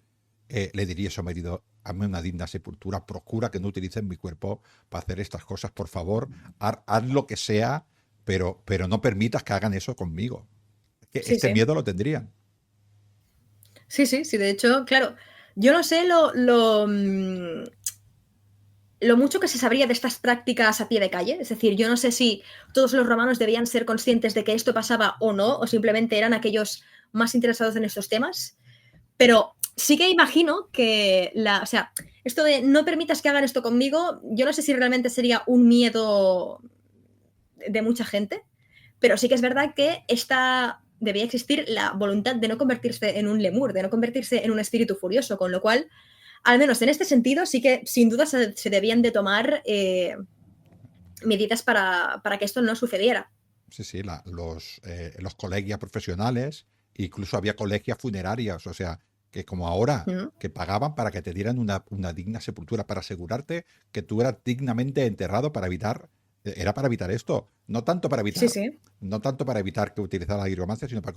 le diría a su marido: hazme una digna sepultura, procura que no utilicen mi cuerpo para hacer estas cosas, por favor, haz lo que sea, pero no permitas que hagan eso conmigo. Sí, Este sí. miedo lo tendrían. Sí, sí, sí. De hecho, claro, yo no sé lo mucho que se sabría de estas prácticas a pie de calle. Es decir, yo no sé si todos los romanos debían ser conscientes de que esto pasaba o no, o simplemente eran aquellos más interesados en estos temas. Pero sí que imagino que o sea, esto de no permitas que hagan esto conmigo, yo no sé si realmente sería un miedo de mucha gente, pero sí que es verdad que debía existir la voluntad de no convertirse en un lemur, de no convertirse en un espíritu furioso, con lo cual, al menos en este sentido, sí que sin duda se debían de tomar medidas para que esto no sucediera. Sí, sí, los colegios profesionales, incluso había colegias funerarias, o sea, que como ahora, ¿Mm? que pagaban para que te dieran una digna sepultura, para asegurarte que tú eras dignamente enterrado para evitar, era para evitar esto, Sí, sí. no tanto para evitar que utilizara la hidromancia, sino para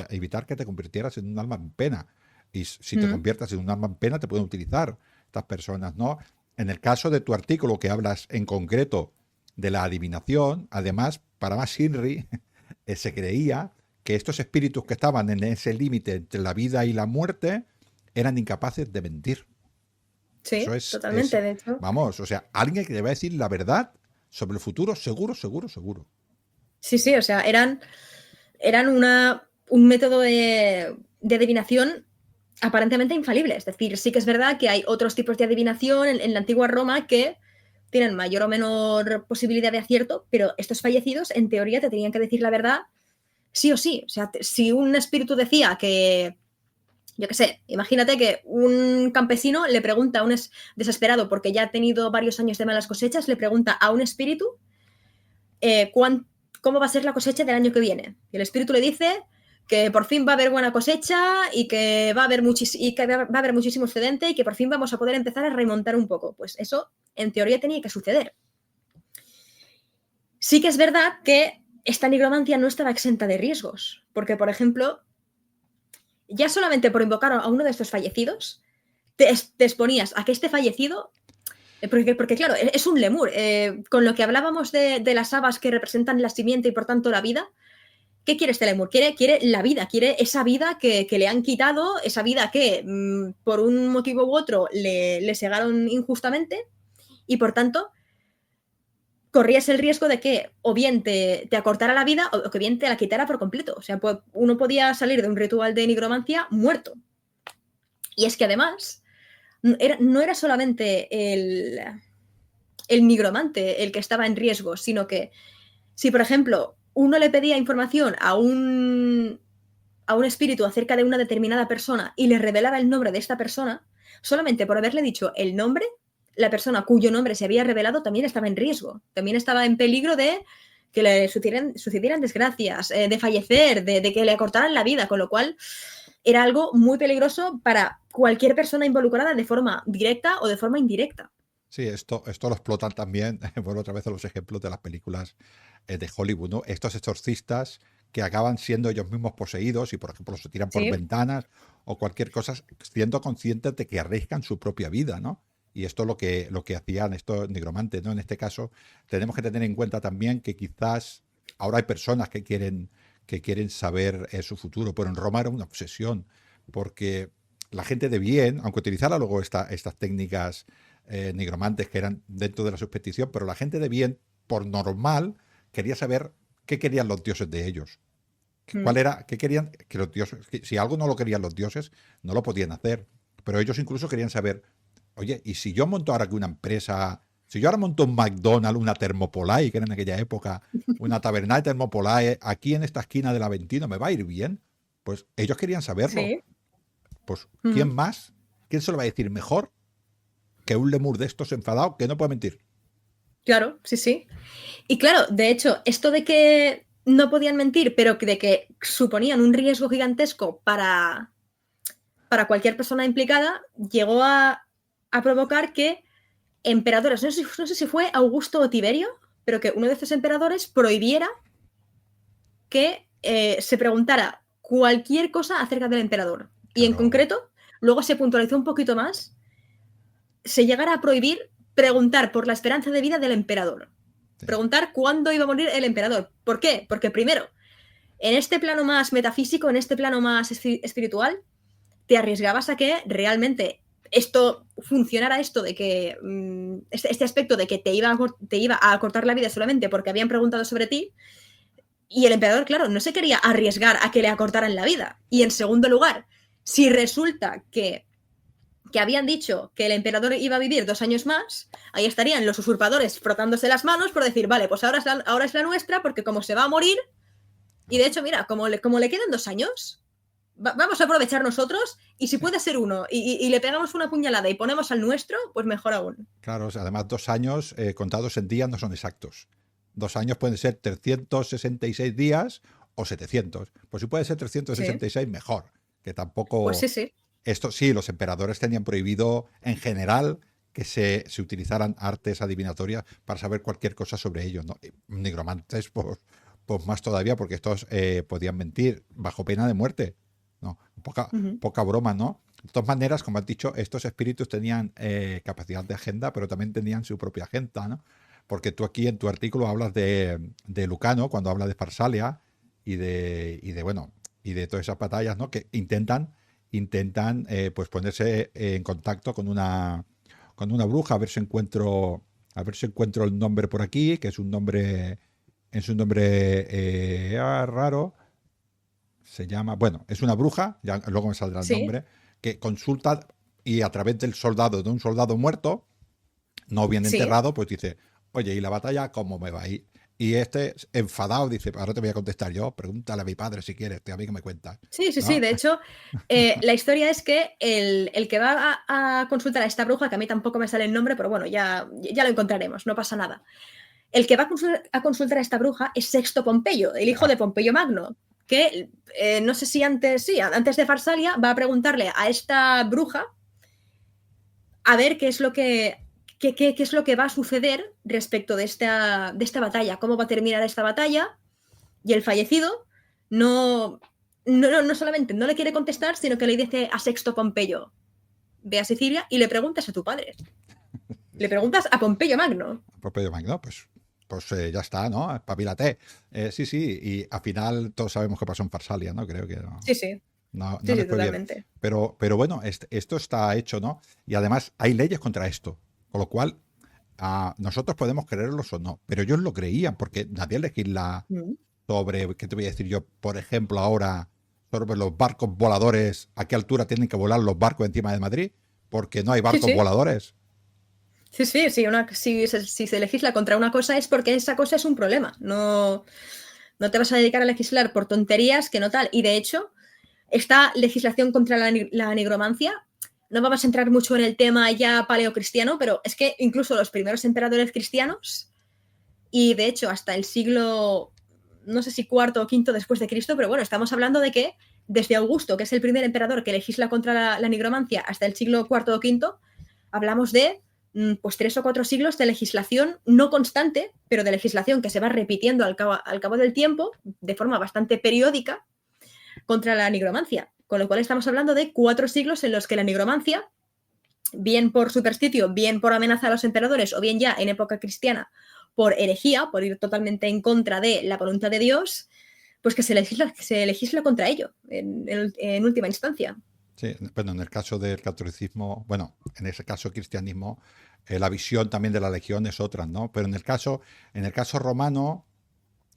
evitar que te convirtieras en un alma en pena. Y si te ¿Mm? conviertas en un alma en pena, te pueden utilizar estas personas, ¿no? En el caso de tu artículo que hablas en concreto de la adivinación, además, para más Shinri, se creía que estos espíritus que estaban en ese límite entre la vida y la muerte eran incapaces de mentir. Eso Sí, totalmente, de hecho. vamos, o sea, alguien que le va a decir la verdad sobre el futuro, seguro, seguro, seguro. Sí, sí, o sea, eran un método de adivinación aparentemente infalible. Es decir, sí que es verdad que hay otros tipos de adivinación en la antigua Roma que tienen mayor o menor posibilidad de acierto, pero estos fallecidos, en teoría, te tenían que decir la verdad sí o sí. O sea, si un espíritu decía que, yo qué sé, imagínate que un campesino le pregunta a un desesperado porque ya ha tenido varios años de malas cosechas, le pregunta a un espíritu eh, cómo va a ser la cosecha del año que viene. Y el espíritu le dice que por fin va a haber buena cosecha y que va a haber, muchísimo excedente y que por fin vamos a poder empezar a remontar un poco. Pues eso, en teoría, tenía que suceder. Sí que es verdad que esta nigromancia no estaba exenta de riesgos, porque, por ejemplo, ya solamente por invocar a uno de estos fallecidos, te exponías a que este fallecido porque, claro, es un lemur. Con lo que hablábamos de las habas que representan la simiente y por tanto la vida, ¿Qué quiere este lemur? Quiere la vida, quiere esa vida que le han quitado, esa vida que por un motivo u otro le segaron injustamente y por tanto corrías el riesgo de que o bien te acortara la vida o que bien te la quitara por completo. O sea, uno podía salir de un ritual de nigromancia muerto. Y es que además no era solamente el nigromante el que estaba en riesgo, sino que si, por ejemplo, uno le pedía información a un espíritu acerca de una determinada persona y le revelaba el nombre de esta persona, solamente por haberle dicho el nombre, la persona cuyo nombre se había revelado también estaba en riesgo, también estaba en peligro de que le sucedieran desgracias, de fallecer, de que le acortaran la vida, con lo cual era algo muy peligroso para cualquier persona involucrada de forma directa o de forma indirecta. Sí, esto lo explotan también, vuelvo otra vez a los ejemplos de las películas de Hollywood, ¿no? Estos exorcistas que acaban siendo ellos mismos poseídos y, por ejemplo, se tiran por Sí. ventanas o cualquier cosa, siendo conscientes de que arriesgan su propia vida, ¿no? Y esto es lo que hacían estos nigromantes, ¿no? En este caso, tenemos que tener en cuenta también que quizás ahora hay personas que quieren saber su futuro, pero en Roma era una obsesión, porque la gente de bien, aunque utilizara luego estas técnicas nigromantes que eran dentro de la superstición, pero la gente de bien, por normal, quería saber qué querían los dioses de ellos. ¿Cuál era? ¿Qué querían? Que los dioses, si algo no lo querían los dioses, no lo podían hacer. Pero ellos incluso querían saber, oye, ¿y si yo monto ahora aquí una empresa? Si yo ahora monto un McDonald's, una Thermopolae, que era en aquella época, una taberna de Thermopolae, aquí en esta esquina del Aventino, ¿me va a ir bien? Pues ellos querían saberlo. Sí. Pues, ¿quién más? ¿Quién se lo va a decir mejor que un lemur de estos enfadado que no puede mentir? Claro, sí, sí. Y claro, de hecho, esto de que no podían mentir, pero de que suponían un riesgo gigantesco para cualquier persona implicada, llegó a provocar que emperadores, no sé si fue Augusto o Tiberio, pero que uno de estos emperadores prohibiera que se preguntara cualquier cosa acerca del emperador. Y en Claro. concreto, luego se puntualizó un poquito más, se llegara a prohibir preguntar por la esperanza de vida del emperador. Sí. Preguntar cuándo iba a morir el emperador. ¿Por qué? Porque primero, en este plano más metafísico, en este plano más espiritual, te arriesgabas a que realmente esto funcionara, esto de que este aspecto de que te iba a acortar la vida solamente porque habían preguntado sobre ti, y el emperador, claro, no se quería arriesgar a que le acortaran la vida. Y en segundo lugar, si resulta que habían dicho que el emperador iba a vivir 2 años más, ahí estarían los usurpadores frotándose las manos por decir, vale, pues ahora es la nuestra, porque como se va a morir, y de hecho, mira, como le quedan 2 años, vamos a aprovechar nosotros, y si Sí. puede ser uno, y le pegamos una puñalada y ponemos al nuestro, pues mejor aún. Claro, además 2 años contados en días no son exactos. 2 años pueden ser 366 días o 700. Pues si puede ser Sí. 366, mejor. Que Pues tampoco... sí, sí. Esto sí, los emperadores tenían prohibido en general que se utilizaran artes adivinatorias para saber cualquier cosa sobre ellos, ¿no? Y nigromantes, pues más todavía, porque estos podían mentir bajo pena de muerte. ¿No? Poca broma, ¿no? De todas maneras, como has dicho, estos espíritus tenían capacidad de agenda, pero también tenían su propia agenda, ¿no? Porque tú aquí en tu artículo hablas de Lucano, cuando habla de Farsalia bueno, y de todas esas batallas, ¿no? Que intentan pues ponerse en contacto con una bruja, a ver si encuentro el nombre por aquí, que es un nombre raro. Se llama, bueno, es una bruja, ya luego me saldrá el Sí. nombre, que consulta y a través de un soldado muerto, no bien Sí. enterrado, pues dice, oye, ¿y la batalla cómo me va a ir? Y este enfadado dice, ahora te voy a contestar yo, pregúntale a mi padre si quieres, a mí que me cuentas, Sí, sí, sí. ¿no? De hecho, la historia es que el que va a consultar a esta bruja, que a mí tampoco me sale el nombre, pero bueno, ya lo encontraremos, no pasa nada. El que va a consultar a esta bruja es Sexto Pompeyo, el hijo Ah, de Pompeyo Magno, que no sé si antes de Farsalia va a preguntarle a esta bruja a ver qué es lo que qué es lo que va a suceder respecto de esta batalla, cómo va a terminar esta batalla, y el fallecido no solamente no le quiere contestar, sino que le dice a Sexto Pompeyo, ve a Sicilia y le preguntas a tu padre. Le preguntas a Pompeyo Magno. propio Magno, pues pues ya está, ¿no? Espabilate. Sí, sí, y al final todos sabemos qué pasó en Farsalia, ¿no? Creo que no, Sí, sí, no sí, sí, les fue bien. totalmente. Pero bueno, esto está hecho, ¿no? Y además hay leyes contra esto, con lo cual nosotros podemos creerlos o no, pero ellos lo creían, porque nadie legisla Mm. sobre, ¿qué te voy a decir yo? Por ejemplo, ahora, sobre los barcos voladores, ¿a qué altura tienen que volar los barcos encima de Madrid? Porque no hay Sí, barcos sí. voladores. Sí, sí, sí, si se legisla contra una cosa es porque esa cosa es un problema. No, no te vas a dedicar a legislar por tonterías que no tal. Y de hecho, esta legislación contra la nigromancia, no vamos a entrar mucho en el tema ya paleocristiano, pero es que incluso los primeros emperadores cristianos, y de hecho hasta el siglo, no sé si cuarto o quinto después de Cristo, pero bueno, estamos hablando de que desde Augusto, que es el primer emperador que legisla contra la nigromancia, hasta el siglo cuarto o quinto, hablamos de pues 3 o 4 siglos de legislación no constante, pero de legislación que se va repitiendo al cabo del tiempo, de forma bastante periódica, contra la nigromancia. Con lo cual estamos hablando de 4 siglos en los que la nigromancia, bien por supersticio, bien por amenaza a los emperadores, o bien ya en época cristiana, por herejía, por ir totalmente en contra de la voluntad de Dios, pues que se legisla contra ello, en última instancia. Sí, bueno, en el caso del catolicismo, bueno, en ese caso cristianismo, la visión también de la legión es otra, ¿no? Pero en el caso romano,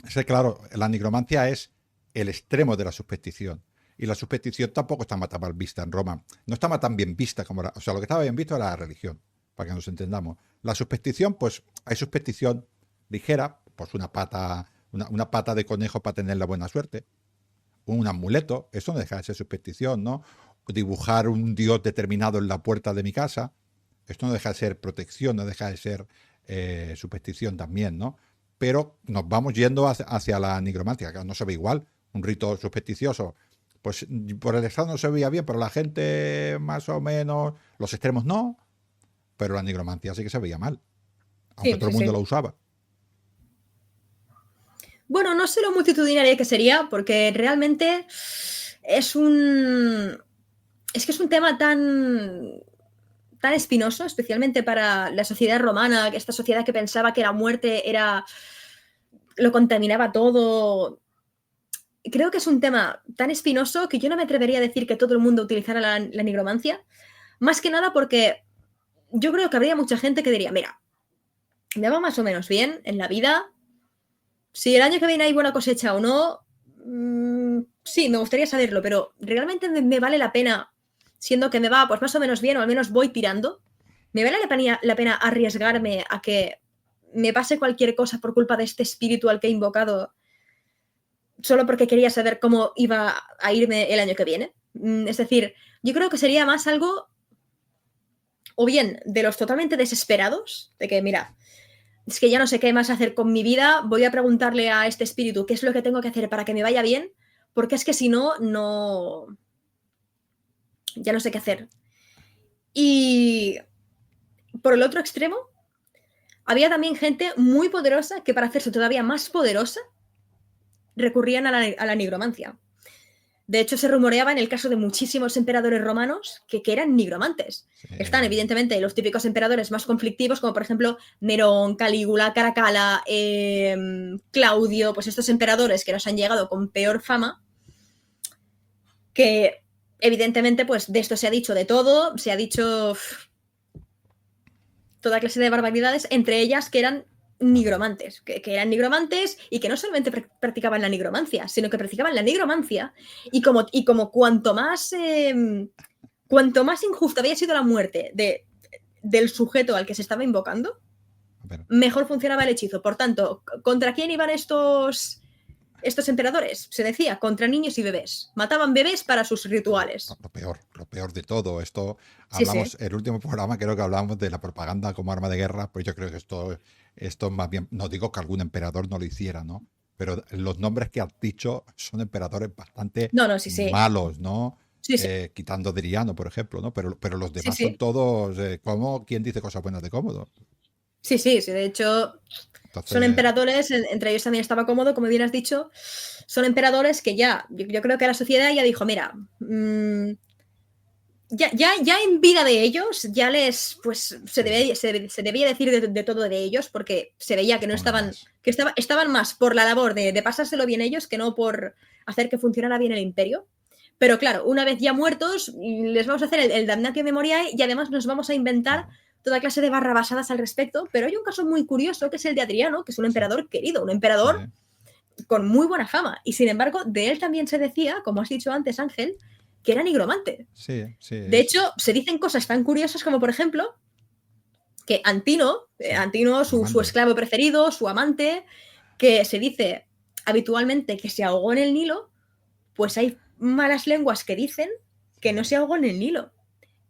es que, claro, la nigromancia es el extremo de la superstición. Y la superstición tampoco está tan mal vista en Roma. No estaba tan bien vista como o sea, lo que estaba bien visto era la religión, para que nos entendamos. La superstición, pues hay superstición ligera, pues una pata de conejo para tener la buena suerte, un amuleto, eso no deja de ser superstición, ¿no? Dibujar un dios determinado en la puerta de mi casa, esto no deja de ser protección, no deja de ser superstición también, ¿no? Pero nos vamos yendo hacia la nigromancia, que no se ve igual, un rito supersticioso. Pues por el Estado no se veía bien, pero la gente más o menos, los extremos no, pero la nigromancia sí que se veía mal, aunque Sí, todo sí, el mundo sí. lo usaba. Bueno, no sé lo multitudinaria que sería, porque realmente es un. Es que es un tema tan espinoso, especialmente para la sociedad romana, esta sociedad que pensaba que la muerte lo contaminaba todo. Creo que es un tema tan espinoso que yo no me atrevería a decir que todo el mundo utilizara la nigromancia, más que nada porque yo creo que habría mucha gente que diría, mira, me va más o menos bien en la vida, si el año que viene hay buena cosecha o no, sí, me gustaría saberlo, pero ¿realmente me vale la pena, siendo que me va pues más o menos bien o al menos voy tirando? ¿Me vale la pena arriesgarme a que me pase cualquier cosa por culpa de este espíritu al que he invocado solo porque quería saber cómo iba a irme el año que viene? Es decir, yo creo que sería más algo, o bien de los totalmente desesperados, de que, mira, es que ya no sé qué más hacer con mi vida, voy a preguntarle a este espíritu qué es lo que tengo que hacer para que me vaya bien, porque es que si no, ya no sé qué hacer. Y por el otro extremo, había también gente muy poderosa que para hacerse todavía más poderosa recurrían a la nigromancia. De hecho, se rumoreaba en el caso de muchísimos emperadores romanos que eran nigromantes. Sí, Están, evidentemente, los típicos emperadores más conflictivos, como por ejemplo Nerón, Calígula, Caracalla, Claudio, pues estos emperadores que nos han llegado con peor fama, que evidentemente, pues de esto se ha dicho de todo, se ha dicho toda clase de barbaridades, entre ellas que eran nigromantes, que eran nigromantes y que no solamente practicaban la nigromancia, sino que practicaban la nigromancia y como cuanto más injusta había sido la muerte del sujeto al que se estaba invocando, a ver, mejor funcionaba el hechizo. Por tanto, ¿contra quién iban estos emperadores? Se decía, contra niños y bebés. Mataban bebés para sus rituales. lo peor de todo. Esto Sí, sí. hablamos, el último programa creo que hablamos de la propaganda como arma de guerra, pues yo creo que esto más bien, no digo que algún emperador no lo hiciera, ¿no? Pero los nombres que has dicho son emperadores bastante No, no, sí, sí. malos, ¿no? Sí, sí. Quitando Adriano, por ejemplo, ¿no? Pero los Sí, demás son sí. todos, ¿cómo? ¿Quién dice cosas buenas de Cómodo? Sí, sí, sí. De hecho, son Entonces, emperadores, entre ellos también estaba Cómodo, como bien has dicho, son emperadores que ya, yo creo que la sociedad ya dijo, mira, ya en vida de ellos, ya les, pues se debía decir de todo de ellos, porque se veía que no estaban, estaban más por la labor de pasárselo bien ellos que no por hacer que funcionara bien el imperio. Pero claro, una vez ya muertos, les vamos a hacer el damnatio memoriae y además nos vamos a inventar toda clase de barrabasadas al respecto. Pero hay un caso muy curioso que es el de Adriano, que es un emperador querido, un emperador con muy buena fama. Y sin embargo, de él también se decía, como has dicho antes, Ángel, que era nigromante. De hecho, se dicen cosas tan curiosas como, por ejemplo, que Antino, su esclavo preferido, su amante, que se dice habitualmente que se ahogó en el Nilo, pues hay malas lenguas que dicen que no se ahogó en el Nilo,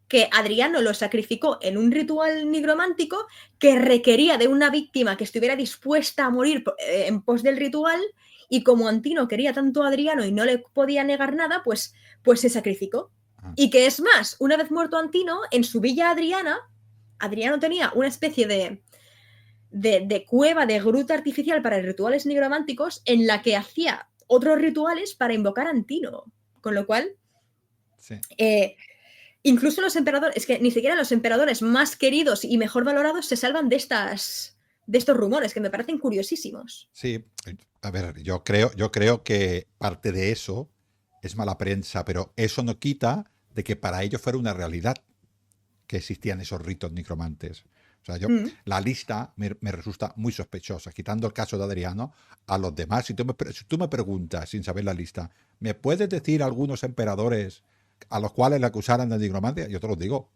que Adriano lo sacrificó en un ritual nigromántico que requería de una víctima que estuviera dispuesta a morir en pos del ritual, y como Antino quería tanto a Adriano y no le podía negar nada, pues se sacrificó. Y que es más, una vez muerto Antino, en su villa Adriano tenía una especie de cueva, de gruta artificial para rituales nigrománticos en la que hacía otros rituales para invocar a Antino. Con lo cual, incluso los emperadores, es que ni siquiera los emperadores más queridos y mejor valorados se salvan de estos rumores, que me parecen curiosísimos. Sí, a ver, yo creo que parte de eso es mala prensa, pero eso no quita de que para ellos fuera una realidad que existían esos ritos necromantes. O sea, la lista me resulta muy sospechosa. Quitando el caso de Adriano, a los demás, si tú me preguntas, sin saber la lista, ¿me puedes decir algunos emperadores a los cuales le acusaran de nigromancia? Yo te los digo,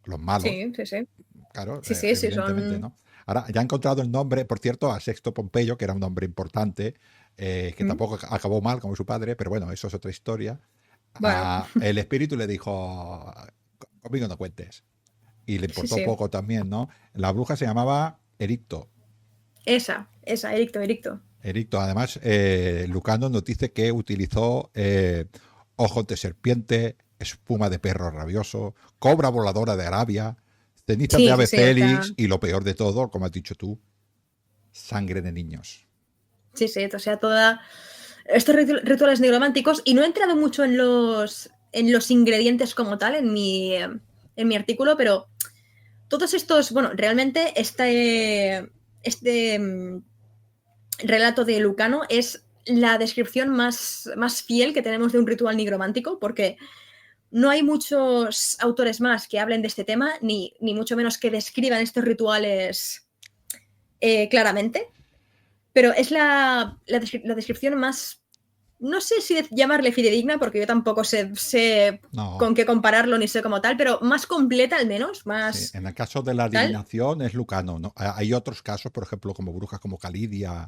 los malos. Sí. Claro, sí, evidentemente, son... ¿no? Ahora, ya he encontrado el nombre, por cierto, a Sexto Pompeyo, que era un hombre importante, que tampoco acabó mal como su padre, pero bueno, eso es otra historia. Bueno. El espíritu le dijo, conmigo no cuentes. Y le importó poco también, ¿no? La bruja se llamaba Ericto. Esa, Ericto. Ericto, además, Lucano nos dice que utilizó ojos de serpiente, espuma de perro rabioso, cobra voladora de Arabia, cenizas de ave félix y lo peor de todo, como has dicho tú, sangre de niños. Sí, o sea, toda estos rituales nigrománticos, y no he entrado mucho en los ingredientes como tal en mi artículo, pero todos estos, bueno, realmente este relato de Lucano es la descripción más fiel que tenemos de un ritual nigromántico, porque no hay muchos autores más que hablen de este tema, ni mucho menos que describan estos rituales claramente, pero es la descripción más, no sé si llamarle fidedigna, porque yo tampoco sé con qué compararlo ni sé como tal, pero más completa al menos. Sí, en el caso de la adivinación es Lucano, ¿no? Hay otros casos, por ejemplo, como brujas como Calidia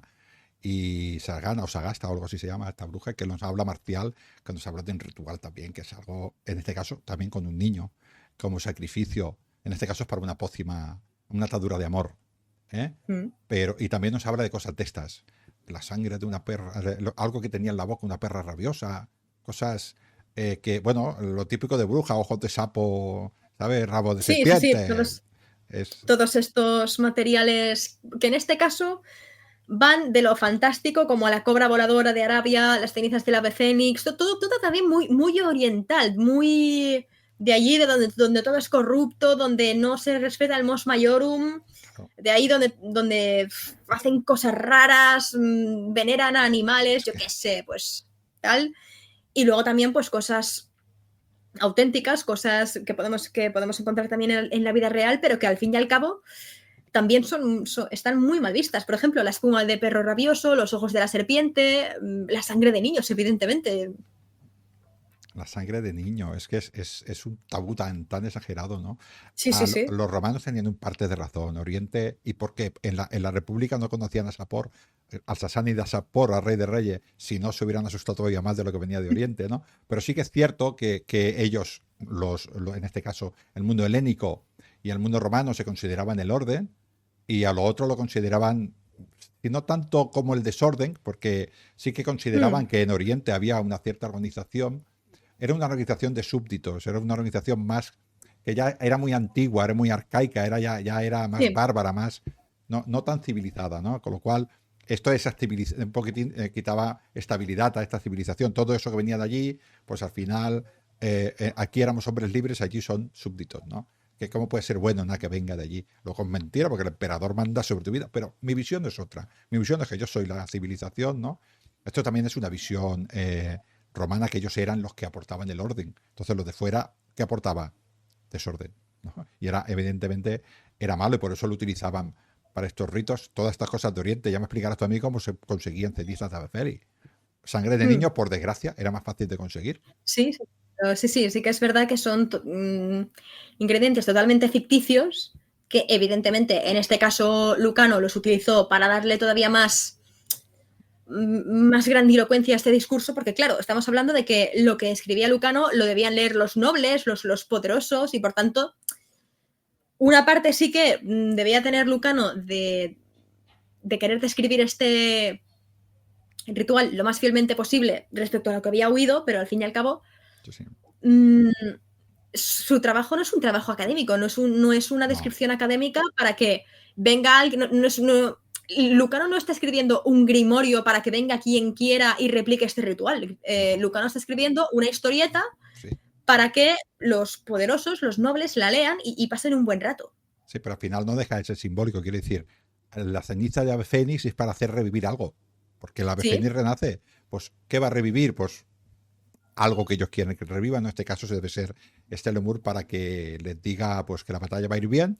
y Sargana o Sagasta o algo así se llama esta bruja, que nos habla Marcial, que nos habla de un ritual también, que es algo, en este caso, también con un niño, como sacrificio. En este caso es para una pócima, una atadura de amor. Pero, y también nos habla de cosas de estas. La sangre de una perra, algo que tenía en la boca una perra rabiosa, cosas que, bueno, lo típico de bruja, ojos de sapo, ¿sabes? Rabo de serpiente. Todos estos materiales que en este caso van de lo fantástico, como a la cobra voladora de Arabia, las cenizas del ave fénix, todo también muy oriental, muy de allí, de donde todo es corrupto, donde no se respeta el mos maiorum, de ahí donde hacen cosas raras, veneran a animales, yo qué sé, pues tal. Y luego también pues cosas auténticas, cosas que podemos encontrar también en la vida real, pero que al fin y al cabo también están muy mal vistas. Por ejemplo, la espuma de perro rabioso, los ojos de la serpiente, la sangre de niños, evidentemente. La sangre de niño, es que es un tabú tan exagerado, ¿no? Sí. Los romanos tenían un parte de razón, Oriente, y porque en la República no conocían a Sapor, al Sasánida Sapor, al rey de reyes, si no se hubieran asustado todavía más de lo que venía de Oriente, ¿no? Pero sí que es cierto que ellos, en este caso, el mundo helénico y el mundo romano se consideraban el orden, y a lo otro lo consideraban, y no tanto como el desorden, porque sí que consideraban que en Oriente había una cierta organización. Era una organización de súbditos, era una organización más que ya era muy antigua, era muy arcaica, ya era más bárbara, más no tan civilizada, ¿no? Con lo cual, esto un poquitín quitaba estabilidad a esta civilización. Todo eso que venía de allí, pues al final aquí éramos hombres libres, allí son súbditos, ¿no? Que cómo puede ser bueno nada que venga de allí. Luego es mentira porque el emperador manda sobre tu vida, pero mi visión es otra. Mi visión es que yo soy la civilización, ¿no? Esto también es una visión romana, que ellos eran los que aportaban el orden. Entonces los de fuera, ¿qué aportaba? Desorden, ¿no? Y era, evidentemente, era malo y por eso lo utilizaban para estos ritos. Todas estas cosas de Oriente, ya me explicarás tú a mí cómo se conseguían cenizas de Abeferi. Sangre de Mm, niños, por desgracia, era más fácil de conseguir. sí, sí. Sí que es verdad que son ingredientes totalmente ficticios que evidentemente en este caso Lucano los utilizó para darle todavía más grandilocuencia a este discurso, porque claro, estamos hablando de que lo que escribía Lucano lo debían leer los nobles, los poderosos, y por tanto, una parte sí que debía tener Lucano de querer describir este ritual lo más fielmente posible respecto a lo que había oído, pero al fin y al cabo, Sí, sí. mmm, su trabajo no es un trabajo académico, no es una No, descripción académica para que venga alguien, Lucano no está escribiendo un grimorio para que venga quien quiera y replique este ritual. no. Lucano está escribiendo una historieta Sí. para que los poderosos, los nobles, la lean y pasen un buen rato. Sí, pero al final no deja de ser simbólico. Quiere decir, la ceniza de ave fénix es para hacer revivir algo. Porque el ave Sí, fénix renace. Pues, ¿qué va a revivir? Pues algo que ellos quieren que reviva. En este caso se debe ser este lemur para que les diga pues que la batalla va a ir bien.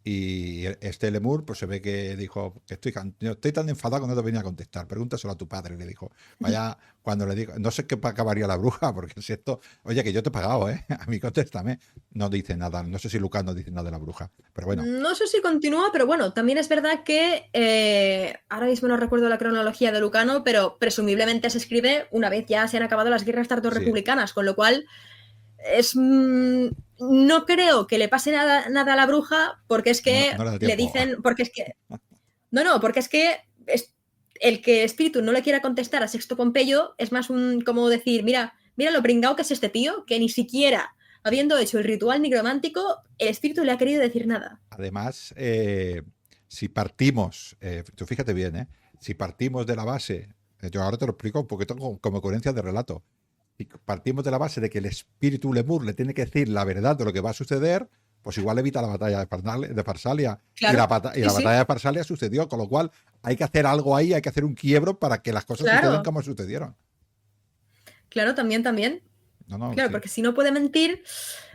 Y este lemur, pues se ve que dijo que estoy tan enfadado que no te venía a contestar. Pregúntaselo a tu padre, le dijo. Vaya, cuando le digo, no sé qué acabaría la bruja, porque si esto, oye, que yo te he pagado, ¿eh? A mí contéstame. No dice nada, no sé si Lucas no dice nada de la bruja, pero bueno. no sé si continúa, pero bueno, también es verdad que ahora mismo no recuerdo la cronología de Lucano, pero presumiblemente se escribe una vez ya se han acabado las guerras Sí, tardorrepublicanas, con lo cual es no creo que le pase nada a la bruja porque es no, que no le da le tiempo. dicen, porque es que, no, porque es que el que Espíritu no le quiera contestar a Sexto Pompeyo es más como decir, mira lo pringao que es este tío, que ni siquiera habiendo hecho el ritual nigromántico, el Espíritu le ha querido decir nada. Además, si partimos, tú fíjate bien, si partimos de la base, yo ahora te lo explico un poquito como coherencia de relato, si partimos de la base de que el espíritu lemur le tiene que decir la verdad de lo que va a suceder, pues igual evita la batalla de Farsalia. Y Claro, sí, la sí, batalla de Farsalia sucedió, con lo cual hay que hacer algo ahí, hay que hacer un quiebro para que las cosas sucedan claro, como sucedieron. claro, también. No, no, Claro, sí. porque si no puede mentir,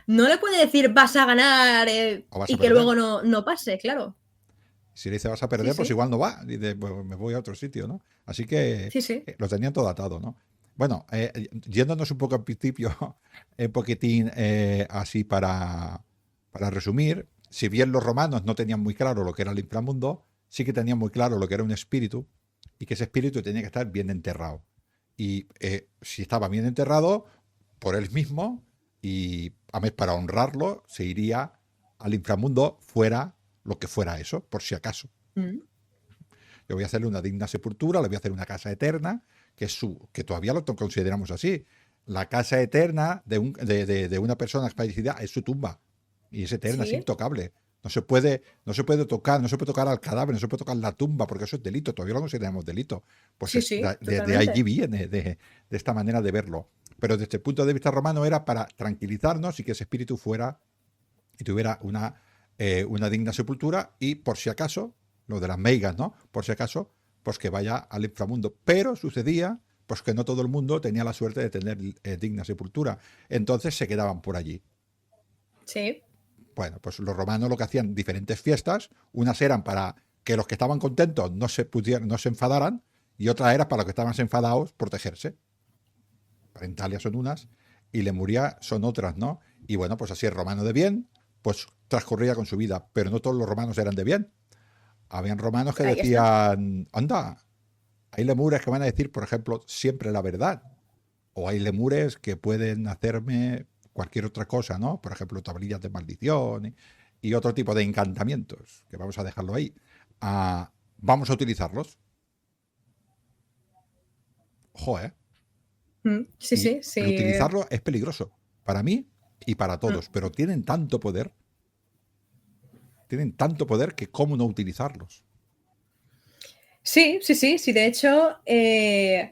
no le puede decir vas a ganar O vas a y que perder. luego no pase, claro. Si le dice vas a Sí, perder, pues sí, igual no va. Dice, pues me voy a otro sitio, ¿no? Así que sí, sí. lo tenían todo atado, ¿no? Bueno, yéndonos un poco al principio, un poquitín así para resumir, si bien los romanos no tenían muy claro lo que era el inframundo, sí que tenían muy claro lo que era un espíritu y que ese espíritu tenía que estar bien enterrado. Y si estaba bien enterrado, por él mismo, y a vez para honrarlo, se iría al inframundo, fuera lo que fuera eso, por si acaso. Mm. Yo voy a hacerle una digna sepultura, le voy a hacer una casa eterna, que todavía lo consideramos así. La casa eterna de una persona fallecida es su tumba. Y es eterna, es Sí, intocable. No se puede tocar al cadáver, no se puede tocar la tumba, porque eso es delito, todavía lo consideramos delito. Pues sí, es, sí, de allí totalmente. viene, de esta manera de verlo. Pero desde el punto de vista romano era para tranquilizarnos y que ese espíritu fuera y tuviera una digna sepultura y por si acaso, lo de las meigas, ¿no? Por si acaso, pues que vaya al inframundo. Pero sucedía pues que no todo el mundo tenía la suerte de tener digna sepultura. Entonces se quedaban por allí. Sí, Bueno, pues los romanos lo que hacían diferentes fiestas, unas eran para que los que estaban contentos no se enfadaran, y otras eran para los que estaban enfadados protegerse. Parentalia son unas, y Lemuria son otras, ¿no? Y bueno, pues así el romano de bien, pues transcurría con su vida, pero no todos los romanos eran de bien. Habían romanos que ahí está. decían, anda, hay lemures que van a decir, por ejemplo, siempre la verdad. O hay lemures que pueden hacerme cualquier otra cosa, ¿no? Por ejemplo, tablillas de maldición y otro tipo de encantamientos, que vamos a dejarlo ahí. Vamos a utilizarlos. Ojo, ¿eh? Sí, Y sí, sí. el utilizarlo es peligroso para mí y para Mm. todos, pero tienen tanto poder que cómo no utilizarlos. Sí, sí, sí, sí. De hecho, es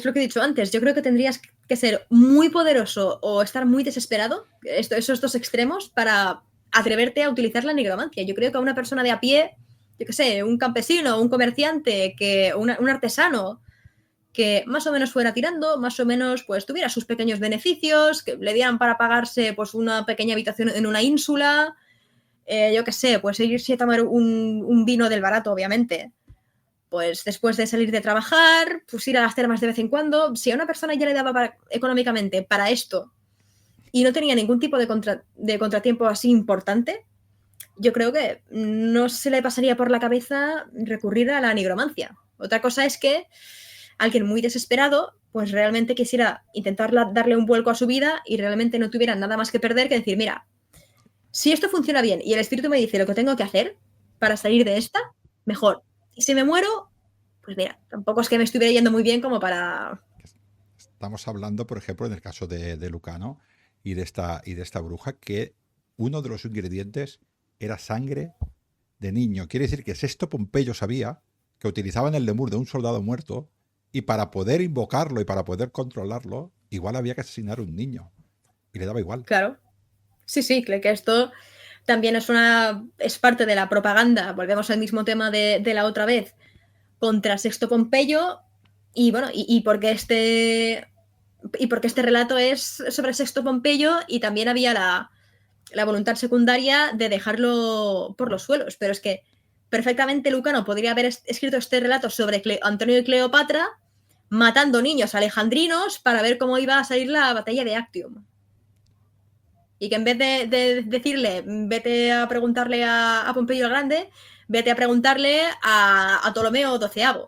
lo que he dicho antes. Yo creo que tendrías que ser muy poderoso o estar muy desesperado, esos dos extremos, para atreverte a utilizar la nigromancia. Yo creo que a una persona de a pie, yo qué sé, un campesino, un comerciante, un artesano, que más o menos fuera tirando, más o menos pues tuviera sus pequeños beneficios, que le dieran para pagarse pues una pequeña habitación en una ínsula, yo qué sé, pues irse a tomar un vino del barato, obviamente. Pues después de salir de trabajar, pues ir a las termas de vez en cuando. Si a una persona ya le daba económicamente para esto y no tenía ningún tipo de contratiempo así importante, yo creo que no se le pasaría por la cabeza recurrir a la nigromancia. Otra cosa es que alguien muy desesperado pues realmente quisiera intentar darle un vuelco a su vida y realmente no tuviera nada más que perder que decir, mira, si esto funciona bien y el espíritu me dice lo que tengo que hacer para salir de esta, mejor. Y si me muero, pues mira, tampoco es que me estuviera yendo muy bien como para... Estamos hablando, por ejemplo, en el caso de Lucano y de esta bruja, que uno de los ingredientes era sangre de niño. Quiere decir que Sexto Pompeyo sabía que utilizaban el lemur de un soldado muerto y para poder invocarlo y para poder controlarlo, igual había que asesinar a un niño. Y le daba igual. Claro. Sí, que esto también es parte de la propaganda. Volvemos al mismo tema de la otra vez contra Sexto Pompeyo y bueno, y porque este relato es sobre Sexto Pompeyo y también había la voluntad secundaria de dejarlo por los suelos. Pero es que perfectamente Lucano podría haber escrito este relato sobre Antonio y Cleopatra matando niños alejandrinos para ver cómo iba a salir la batalla de Actium. Y que en vez de decirle, vete a preguntarle a Pompeyo el Grande, vete a preguntarle a Ptolomeo XII.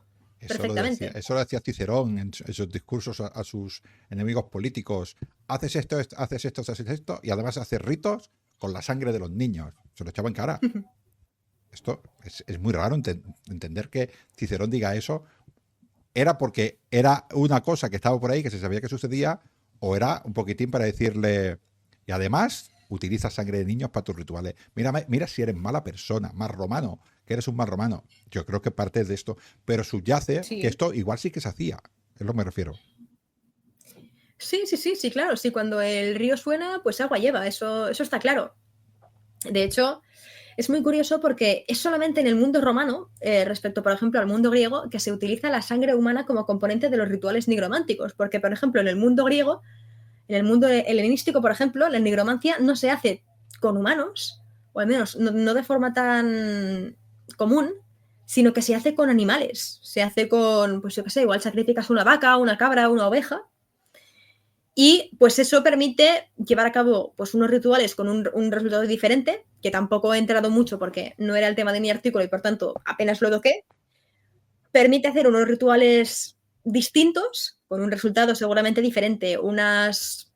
Perfectamente. Eso lo decía Cicerón en sus discursos a sus enemigos políticos. Haces esto, haces esto, haces esto, y además haces ritos con la sangre de los niños. Se lo echaba en cara. Esto es muy raro entender que Cicerón diga eso. ¿Era porque era una cosa que estaba por ahí, que se sabía que sucedía, o era un poquitín para decirle, y además utilizas sangre de niños para tus rituales? Mira si eres mala persona, más romano, que eres un más romano. Yo creo que parte de esto, pero subyace que esto igual sí que se hacía, es lo que me refiero. Sí, claro, sí, cuando el río suena, pues agua lleva, eso está claro. De hecho, es muy curioso porque es solamente en el mundo romano, respecto, por ejemplo, al mundo griego, que se utiliza la sangre humana como componente de los rituales nigrománticos. Porque, por ejemplo, en el mundo griego, en el mundo helenístico, por ejemplo, la nigromancia no se hace con humanos, o al menos no de forma tan común, sino que se hace con animales. Se hace con, pues yo qué sé, igual sacrificas una vaca, una cabra, una oveja. Y pues eso permite llevar a cabo pues unos rituales con un resultado diferente, que tampoco he entrado mucho porque no era el tema de mi artículo y por tanto apenas lo toqué. Permite hacer unos rituales distintos, con un resultado seguramente diferente, unos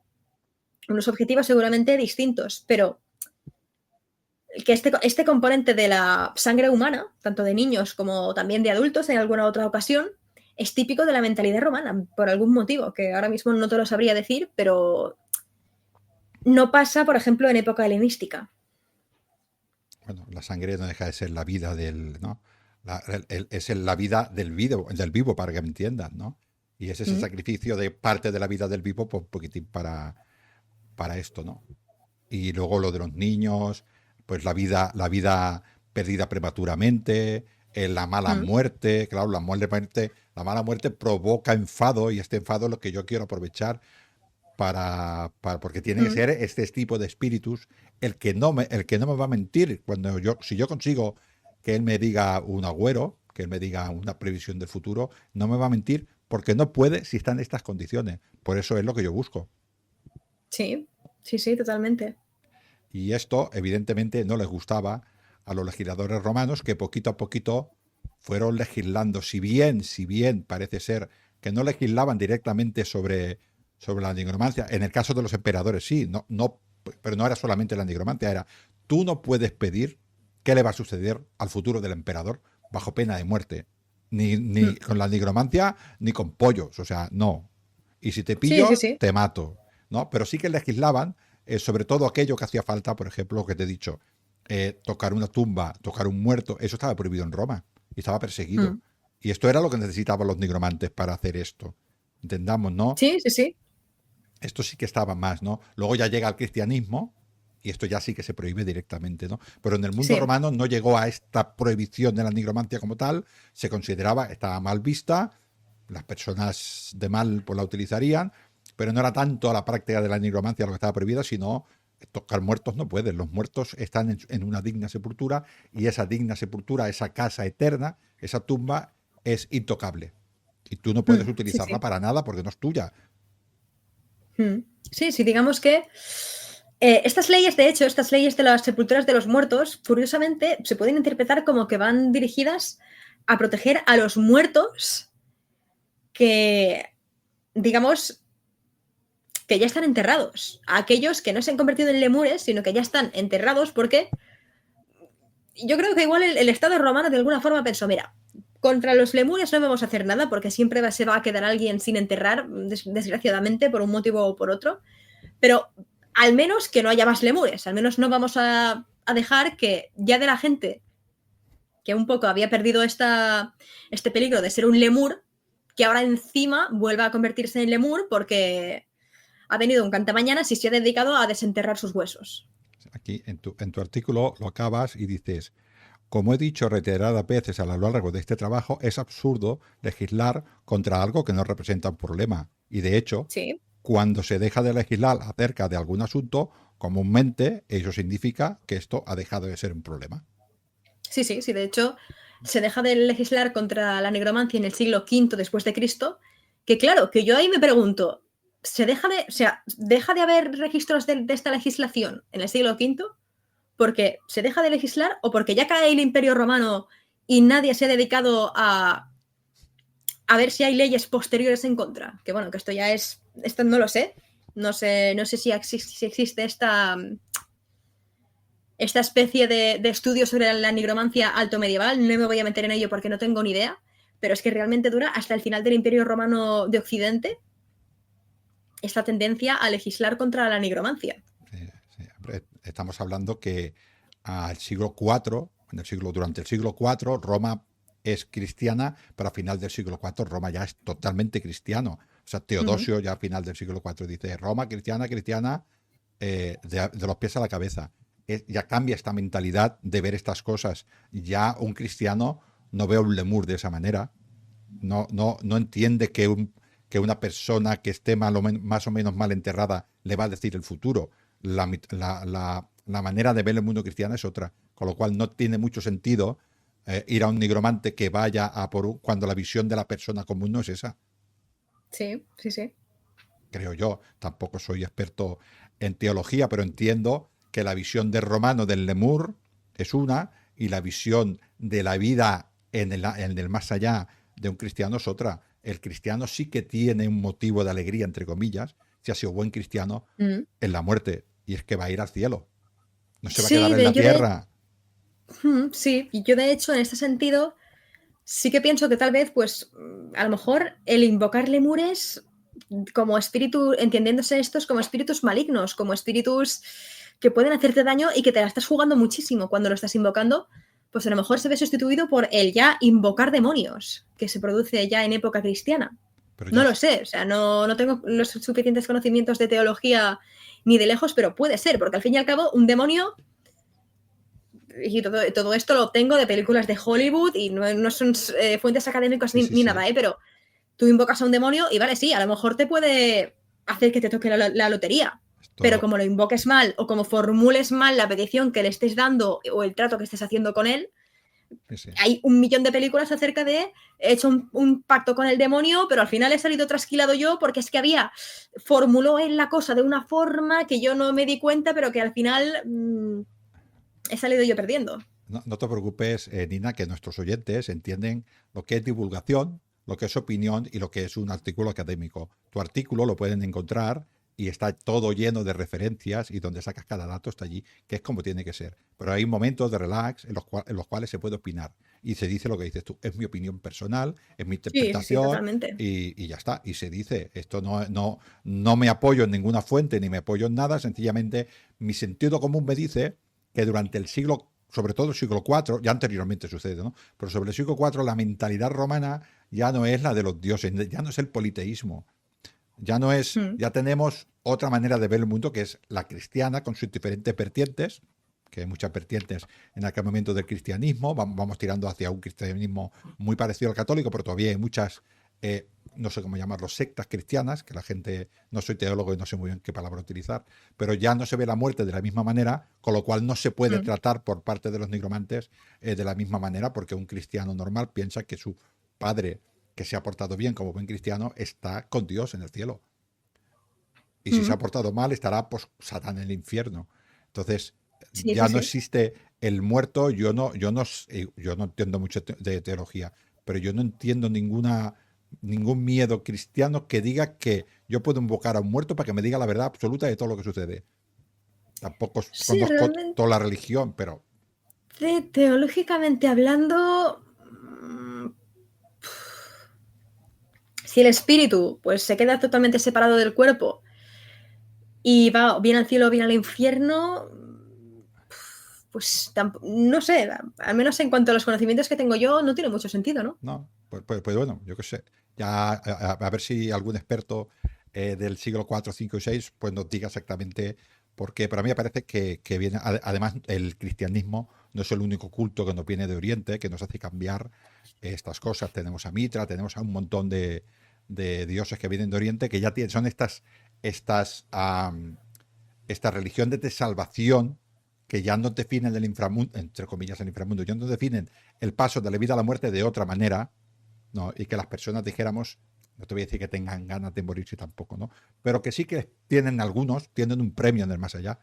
objetivos seguramente distintos, pero que este componente de la sangre humana, tanto de niños como también de adultos en alguna otra ocasión, es típico de la mentalidad romana, por algún motivo, que ahora mismo no te lo sabría decir, pero no pasa, por ejemplo, en época helenística. Bueno, la sangre no deja de ser la vida del, ¿no? Es la vida del vivo, para que me entiendan, ¿no? Y es ese sacrificio de parte de la vida del vivo, pues un poquitín para esto, ¿no? Y luego lo de los niños, pues la vida perdida prematuramente, la mala muerte, claro, la mala muerte provoca enfado, y este enfado es lo que yo quiero aprovechar porque tiene que ser este tipo de espíritus el que no me va a mentir si yo consigo que él me diga un agüero, que él me diga una previsión del futuro, no me va a mentir porque no puede si está en estas condiciones. Por eso es lo que yo busco. Sí, totalmente. Y esto, evidentemente, no les gustaba a los legisladores romanos, que poquito a poquito fueron legislando. Si bien parece ser que no legislaban directamente sobre la nigromancia, en el caso de los emperadores sí, pero no era solamente la nigromancia, era tú no puedes pedir qué le va a suceder al futuro del emperador bajo pena de muerte. Ni con la nigromancia, ni con pollos, o sea, no. Y si te pillo, te mato, ¿no? Pero sí que legislaban sobre todo aquello que hacía falta, por ejemplo, lo que te he dicho, tocar una tumba, tocar un muerto, eso estaba prohibido en Roma y estaba perseguido. Y esto era lo que necesitaban los nigromantes para hacer esto. Entendamos, ¿no? Sí. esto sí que estaba más, ¿no? Luego ya llega el cristianismo y esto ya sí que se prohíbe directamente, ¿no? Pero en el mundo Sí. romano no llegó a esta prohibición de la nigromancia como tal, se consideraba, estaba mal vista, las personas de mal pues la utilizarían, pero no era tanto la práctica de la nigromancia lo que estaba prohibida, sino tocar muertos no pueden. Los muertos están en una digna sepultura y esa digna sepultura, esa casa eterna, esa tumba es intocable. Y tú no puedes Sí, utilizarla sí. para nada porque no es tuya. Sí, sí, digamos que estas leyes, de hecho, estas leyes de las sepulturas de los muertos, curiosamente, se pueden interpretar como que van dirigidas a proteger a los muertos que, digamos, que ya están enterrados, a aquellos que no se han convertido en lemures, sino que ya están enterrados porque yo creo que igual el Estado romano de alguna forma pensó, mira, contra los lemures no vamos a hacer nada porque siempre se va a quedar alguien sin enterrar, desgraciadamente, por un motivo o por otro, pero al menos que no haya más lemures, al menos no vamos a dejar que ya de la gente que un poco había perdido este peligro de ser un lemur, que ahora encima vuelva a convertirse en lemur porque ha venido un cantamañanas y se ha dedicado a desenterrar sus huesos. Aquí en tu artículo lo acabas y dices, como he dicho reiteradas veces a lo largo de este trabajo, es absurdo legislar contra algo que no representa un problema. Y de hecho, Sí, cuando se deja de legislar acerca de algún asunto, comúnmente eso significa que esto ha dejado de ser un problema. sí, sí, sí. De hecho, se deja de legislar contra la negromancia en el siglo V después de Cristo, que claro, que yo ahí me pregunto, deja de haber registros de esta legislación en el siglo V porque se deja de legislar o porque ya cae el Imperio Romano y nadie se ha dedicado a ver si hay leyes posteriores en contra. Que bueno, que esto no lo sé. No sé si existe esta especie de estudio sobre la nigromancia alto medieval. No me voy a meter en ello porque no tengo ni idea, pero es que realmente dura hasta el final del Imperio Romano de Occidente esta tendencia a legislar contra la nigromancia. Sí, sí. Estamos hablando que al siglo IV, durante el siglo IV, Roma es cristiana, pero a final del siglo IV Roma ya es totalmente cristiano. O sea, Uh -huh. Teodosio ya a final del siglo IV dice, Roma cristiana, cristiana, de los pies a la cabeza. Ya cambia esta mentalidad de ver estas cosas. Ya un cristiano no ve a un lemur de esa manera. No entiende que una persona que esté más o menos mal enterrada le va a decir el futuro. La manera de ver el mundo cristiano es otra, con lo cual no tiene mucho sentido ir a un nigromante que vaya a cuando la visión de la persona común no es esa. Sí, sí, sí. Creo yo, tampoco soy experto en teología, pero entiendo que la visión del romano del lemur es una y la visión de la vida en el más allá de un cristiano es otra. El cristiano sí que tiene un motivo de alegría, entre comillas, si ha sido buen cristiano, Mm. en la muerte, y es que va a ir al cielo. No se va a quedar Sí, en la tierra. sí, y yo de hecho en este sentido sí que pienso que tal vez, pues, a lo mejor el invocar lemures como espíritu, entendiéndose estos como espíritus malignos, como espíritus que pueden hacerte daño y que te la estás jugando muchísimo cuando lo estás invocando, pues a lo mejor se ve sustituido por el ya invocar demonios, que se produce ya en época cristiana. Pero No ya lo sé, o sea, no tengo los suficientes conocimientos de teología ni de lejos, pero puede ser, porque al fin y al cabo un demonio y todo esto lo obtengo de películas de Hollywood y no son fuentes académicas sí, sí, ni sí. nada, pero tú invocas a un demonio y vale, sí, a lo mejor te puede hacer que te toque la lotería, pero Esto, como lo invoques mal o como formules mal la petición que le estés dando o el trato que estés haciendo con él, sí, sí. hay un millón de películas acerca de he hecho un pacto con el demonio, pero al final he salido trasquilado yo porque es que formuló él la cosa de una forma que yo no me di cuenta, pero que al final he salido yo perdiendo. No te preocupes, Nina, que nuestros oyentes entienden lo que es divulgación, lo que es opinión y lo que es un artículo académico. Tu artículo lo pueden encontrar y está todo lleno de referencias y donde sacas cada dato está allí, que es como tiene que ser. Pero hay momentos de relax en los cuales se puede opinar y se dice lo que dices tú. Es mi opinión personal, es mi Sí, sí, sí, interpretación totalmente. y ya está. Y se dice, esto no me apoyo en ninguna fuente ni me apoyo en nada, sencillamente mi sentido común me dice que durante el siglo, sobre todo el siglo IV, ya anteriormente sucede, ¿no? Pero sobre el siglo IV la mentalidad romana ya no es la de los dioses, ya no es el politeísmo. Ya no es, Mm, ya tenemos otra manera de ver el mundo que es la cristiana con sus diferentes vertientes, que hay muchas vertientes en aquel momento del cristianismo. Vamos tirando hacia un cristianismo muy parecido al católico, pero todavía hay muchas, no sé cómo llamarlo, sectas cristianas, que la gente, no soy teólogo y no sé muy bien qué palabra utilizar, pero ya no se ve la muerte de la misma manera, con lo cual no se puede mm. tratar por parte de los nigromantes de la misma manera, porque un cristiano normal piensa que su padre, que se ha portado bien como buen cristiano, está con Dios en el cielo. Y si se ha Mm. portado mal, estará pues Satán en el infierno. Entonces, Sí, sí, ya no sí. existe el muerto. Yo no entiendo mucho de teología, pero yo no entiendo ningún miedo cristiano que diga que yo puedo invocar a un muerto para que me diga la verdad absoluta de todo lo que sucede. Tampoco Sí, conozco realmente, toda la religión, pero teológicamente hablando, si el espíritu pues se queda totalmente separado del cuerpo y va bien al cielo o bien al infierno, pues no sé, al menos en cuanto a los conocimientos que tengo yo, no tiene mucho sentido, ¿no? no, pues bueno, yo qué sé. Ya a ver si algún experto del siglo IV, V y VI pues nos diga exactamente por qué. Pero a mí me parece que viene, además el cristianismo no es el único culto que nos viene de Oriente, que nos hace cambiar estas cosas. Tenemos a Mitra, tenemos a un montón de dioses que vienen de Oriente, que ya tienen, son esta religión de salvación que ya no definen el inframundo, entre comillas el inframundo, ya no definen el paso de la vida a la muerte de otra manera, ¿no? Y que las personas dijéramos, no te voy a decir que tengan ganas de morirse tampoco, ¿no? Pero que sí que tienen algunos, tienen un premio en el más allá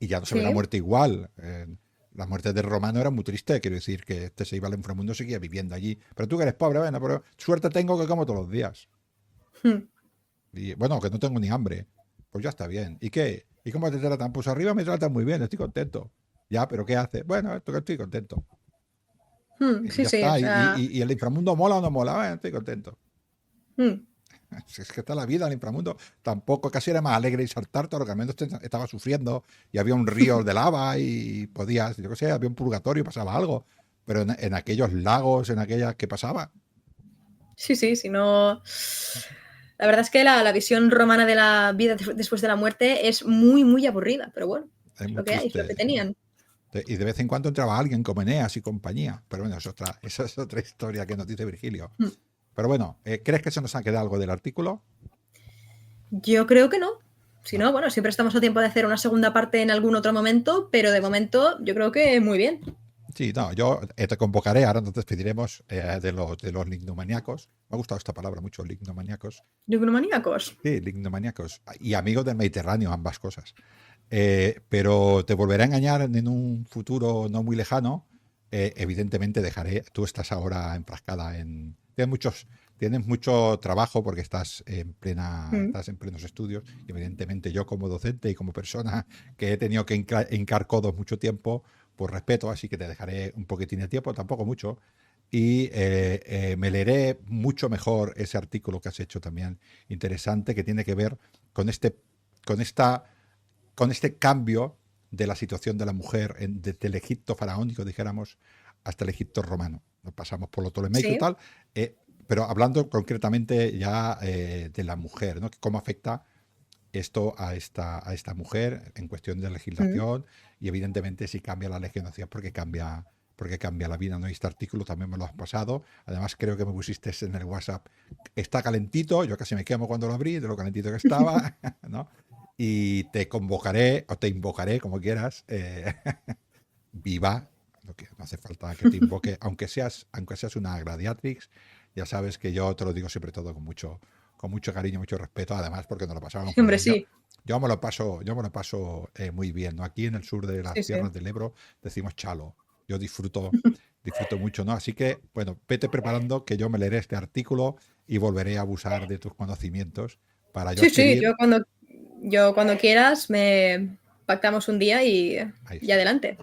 y ya no se ve la Sí. muerte igual. La muerte del romano era muy triste, quiero decir que este se iba al inframundo, seguía viviendo allí. Pero tú que eres pobre, bueno, pero suerte tengo que como todos los días. Hmm. Y bueno, que no tengo ni hambre. Pues ya está bien. ¿Y qué? ¿Y cómo te tratan? Pues arriba me tratan muy bien, estoy contento. Ya, pero ¿qué hace? Bueno, esto que estoy contento. Y Sí, ya sí, o está. sea, ¿Y el inframundo mola o no mola? Bueno, estoy contento. hmm. Si es que está la vida, el inframundo tampoco, casi era más alegre y saltar todo lo que al menos estaba sufriendo y había un río de lava y podías, yo qué sé, había un purgatorio y pasaba algo. Pero en aquellos lagos, en aquellas, ¿qué pasaba? Sí, sí, si no... La verdad es que la visión romana de la vida después de la muerte es muy, muy aburrida, pero bueno, Es es muy lo que hay, es lo triste. que tenían. Y de vez en cuando entraba alguien como Eneas y compañía. Pero bueno, esa es otra historia que nos dice Virgilio. Hmm. Pero bueno, ¿crees que se nos ha quedado algo del artículo? Yo creo que no. Si No. no, bueno, siempre estamos a tiempo de hacer una segunda parte en algún otro momento, pero de Sí, momento yo creo que muy bien. sí, no, yo te convocaré, ahora nos despediremos de los lignomaníacos. Me ha gustado esta palabra mucho, lignomaníacos. Neuromaníacos. Sí, lignomaníacos. Y amigos del Mediterráneo, ambas cosas. Pero te volveré a engañar en un futuro no muy lejano. Evidentemente dejaré, tú estás ahora enfrascada tienes mucho trabajo porque Mm. estás en plenos estudios. Y evidentemente yo como docente y como persona que he tenido que hincar codos mucho tiempo, por respeto, así que te dejaré un poquitín de tiempo, tampoco mucho. Y me leeré mucho mejor ese artículo que has hecho también interesante, que tiene que ver con con esta con este cambio de la situación de la mujer desde el Egipto faraónico, dijéramos, hasta el Egipto romano. Nos pasamos por lo tolemaico y Sí. tal, pero hablando concretamente ya de la mujer, ¿no? Cómo afecta esto a esta mujer en cuestión de Mm. legislación y evidentemente si cambia la legislación porque cambia la vida, ¿no? Y este artículo también me lo has pasado. Además, creo que me pusiste en el WhatsApp. Está calentito, yo casi me quemo cuando lo abrí, de lo calentito que estaba, ¿no? Y te convocaré o te invocaré, como quieras, viva, lo que no hace falta que te invoque, aunque seas una gladiatrix, ya sabes que yo te lo digo siempre todo con mucho cariño, mucho respeto, además porque nos lo pasábamos muy Hombre, bien. Yo, sí. yo me lo paso muy bien, ¿no? Aquí en el sur de las Sí, sí. tierras del Ebro decimos chalo. Yo disfruto mucho, ¿no? Así que, bueno, vete preparando que yo me leeré este artículo y volveré a abusar de tus conocimientos para yo Sí, sí, escribir. yo cuando quieras me pactamos un día Ahí y está. adelante.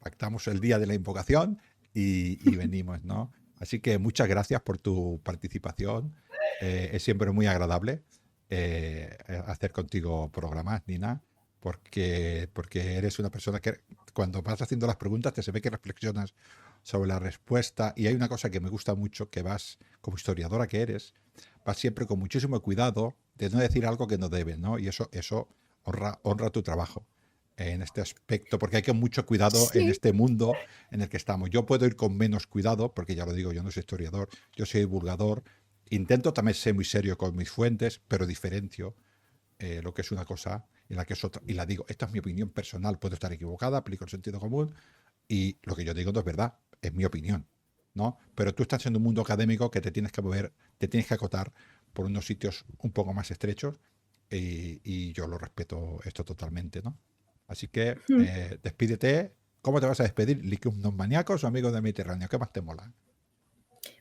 Pactamos el día de la invocación y venimos, ¿no? Así que muchas gracias por tu participación. Es siempre muy agradable hacer contigo programas, Nina, porque eres una persona que cuando vas haciendo las preguntas te se ve que reflexionas sobre la respuesta. Y hay una cosa que me gusta mucho, que vas, como historiadora que eres, vas siempre con muchísimo cuidado de no decir algo que no debes, ¿no? Y eso honra tu trabajo en este aspecto, porque hay que mucho cuidado en Sí. este mundo en el que estamos. Yo puedo ir con menos cuidado, porque ya lo digo, yo no soy historiador, yo soy divulgador. Intento también ser muy serio con mis fuentes, pero diferencio lo que es una cosa y la que es otra. Y la digo, esta es mi opinión personal, puedo estar equivocada, aplico el sentido común, y lo que yo digo no es verdad, es mi opinión, ¿no? Pero tú estás en un mundo académico que te tienes que mover, te tienes que acotar por unos sitios un poco más estrechos y yo lo respeto esto totalmente, ¿no? Así que Mm. despídete. ¿Cómo te vas a despedir? ¿Liquidnos maníacos o amigos del Mediterráneo? ¿Qué más te mola?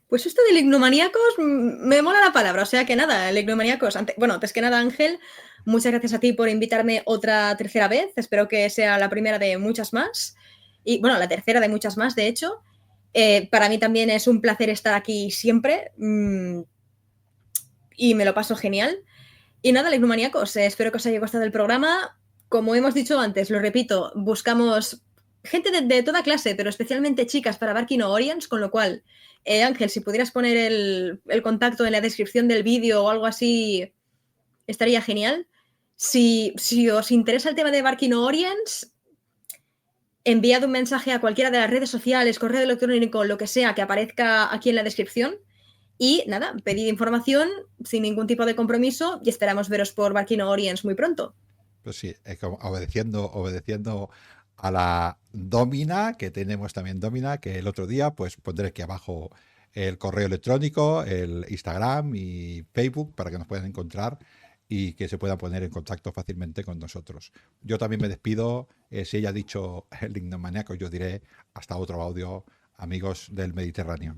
Pues esto de lignomaníacos me mola la palabra, o sea que nada, lignomaníacos. Bueno, antes que nada, Ángel, muchas gracias a ti por invitarme otra tercera vez. Espero que sea la primera de muchas más. Y bueno, la tercera de muchas más, de hecho. Para mí también es un placer estar aquí siempre y me lo paso genial. Y nada, lignomaníacos, espero que os haya gustado el programa. Como hemos dicho antes, lo repito, buscamos gente de toda clase, pero especialmente chicas para Barkino Orients, con lo cual, Ángel, si pudieras poner el contacto en la descripción del vídeo o algo así, estaría genial. Si os interesa el tema de Barkino Orients, enviad un mensaje a cualquiera de las redes sociales, correo electrónico, lo que sea, que aparezca aquí en la descripción. Y nada, pedid información sin ningún tipo de compromiso y esperamos veros por Barkino Orients muy pronto. Pues sí, es como obedeciendo a la Domina, que tenemos también Domina, que el otro día pues pondré aquí abajo el correo electrónico, el Instagram y Facebook para que nos puedan encontrar y que se puedan poner en contacto fácilmente con nosotros. Yo también me despido. Si ella ha dicho el ignomaniaco, yo diré hasta otro audio, amigos del Mediterráneo.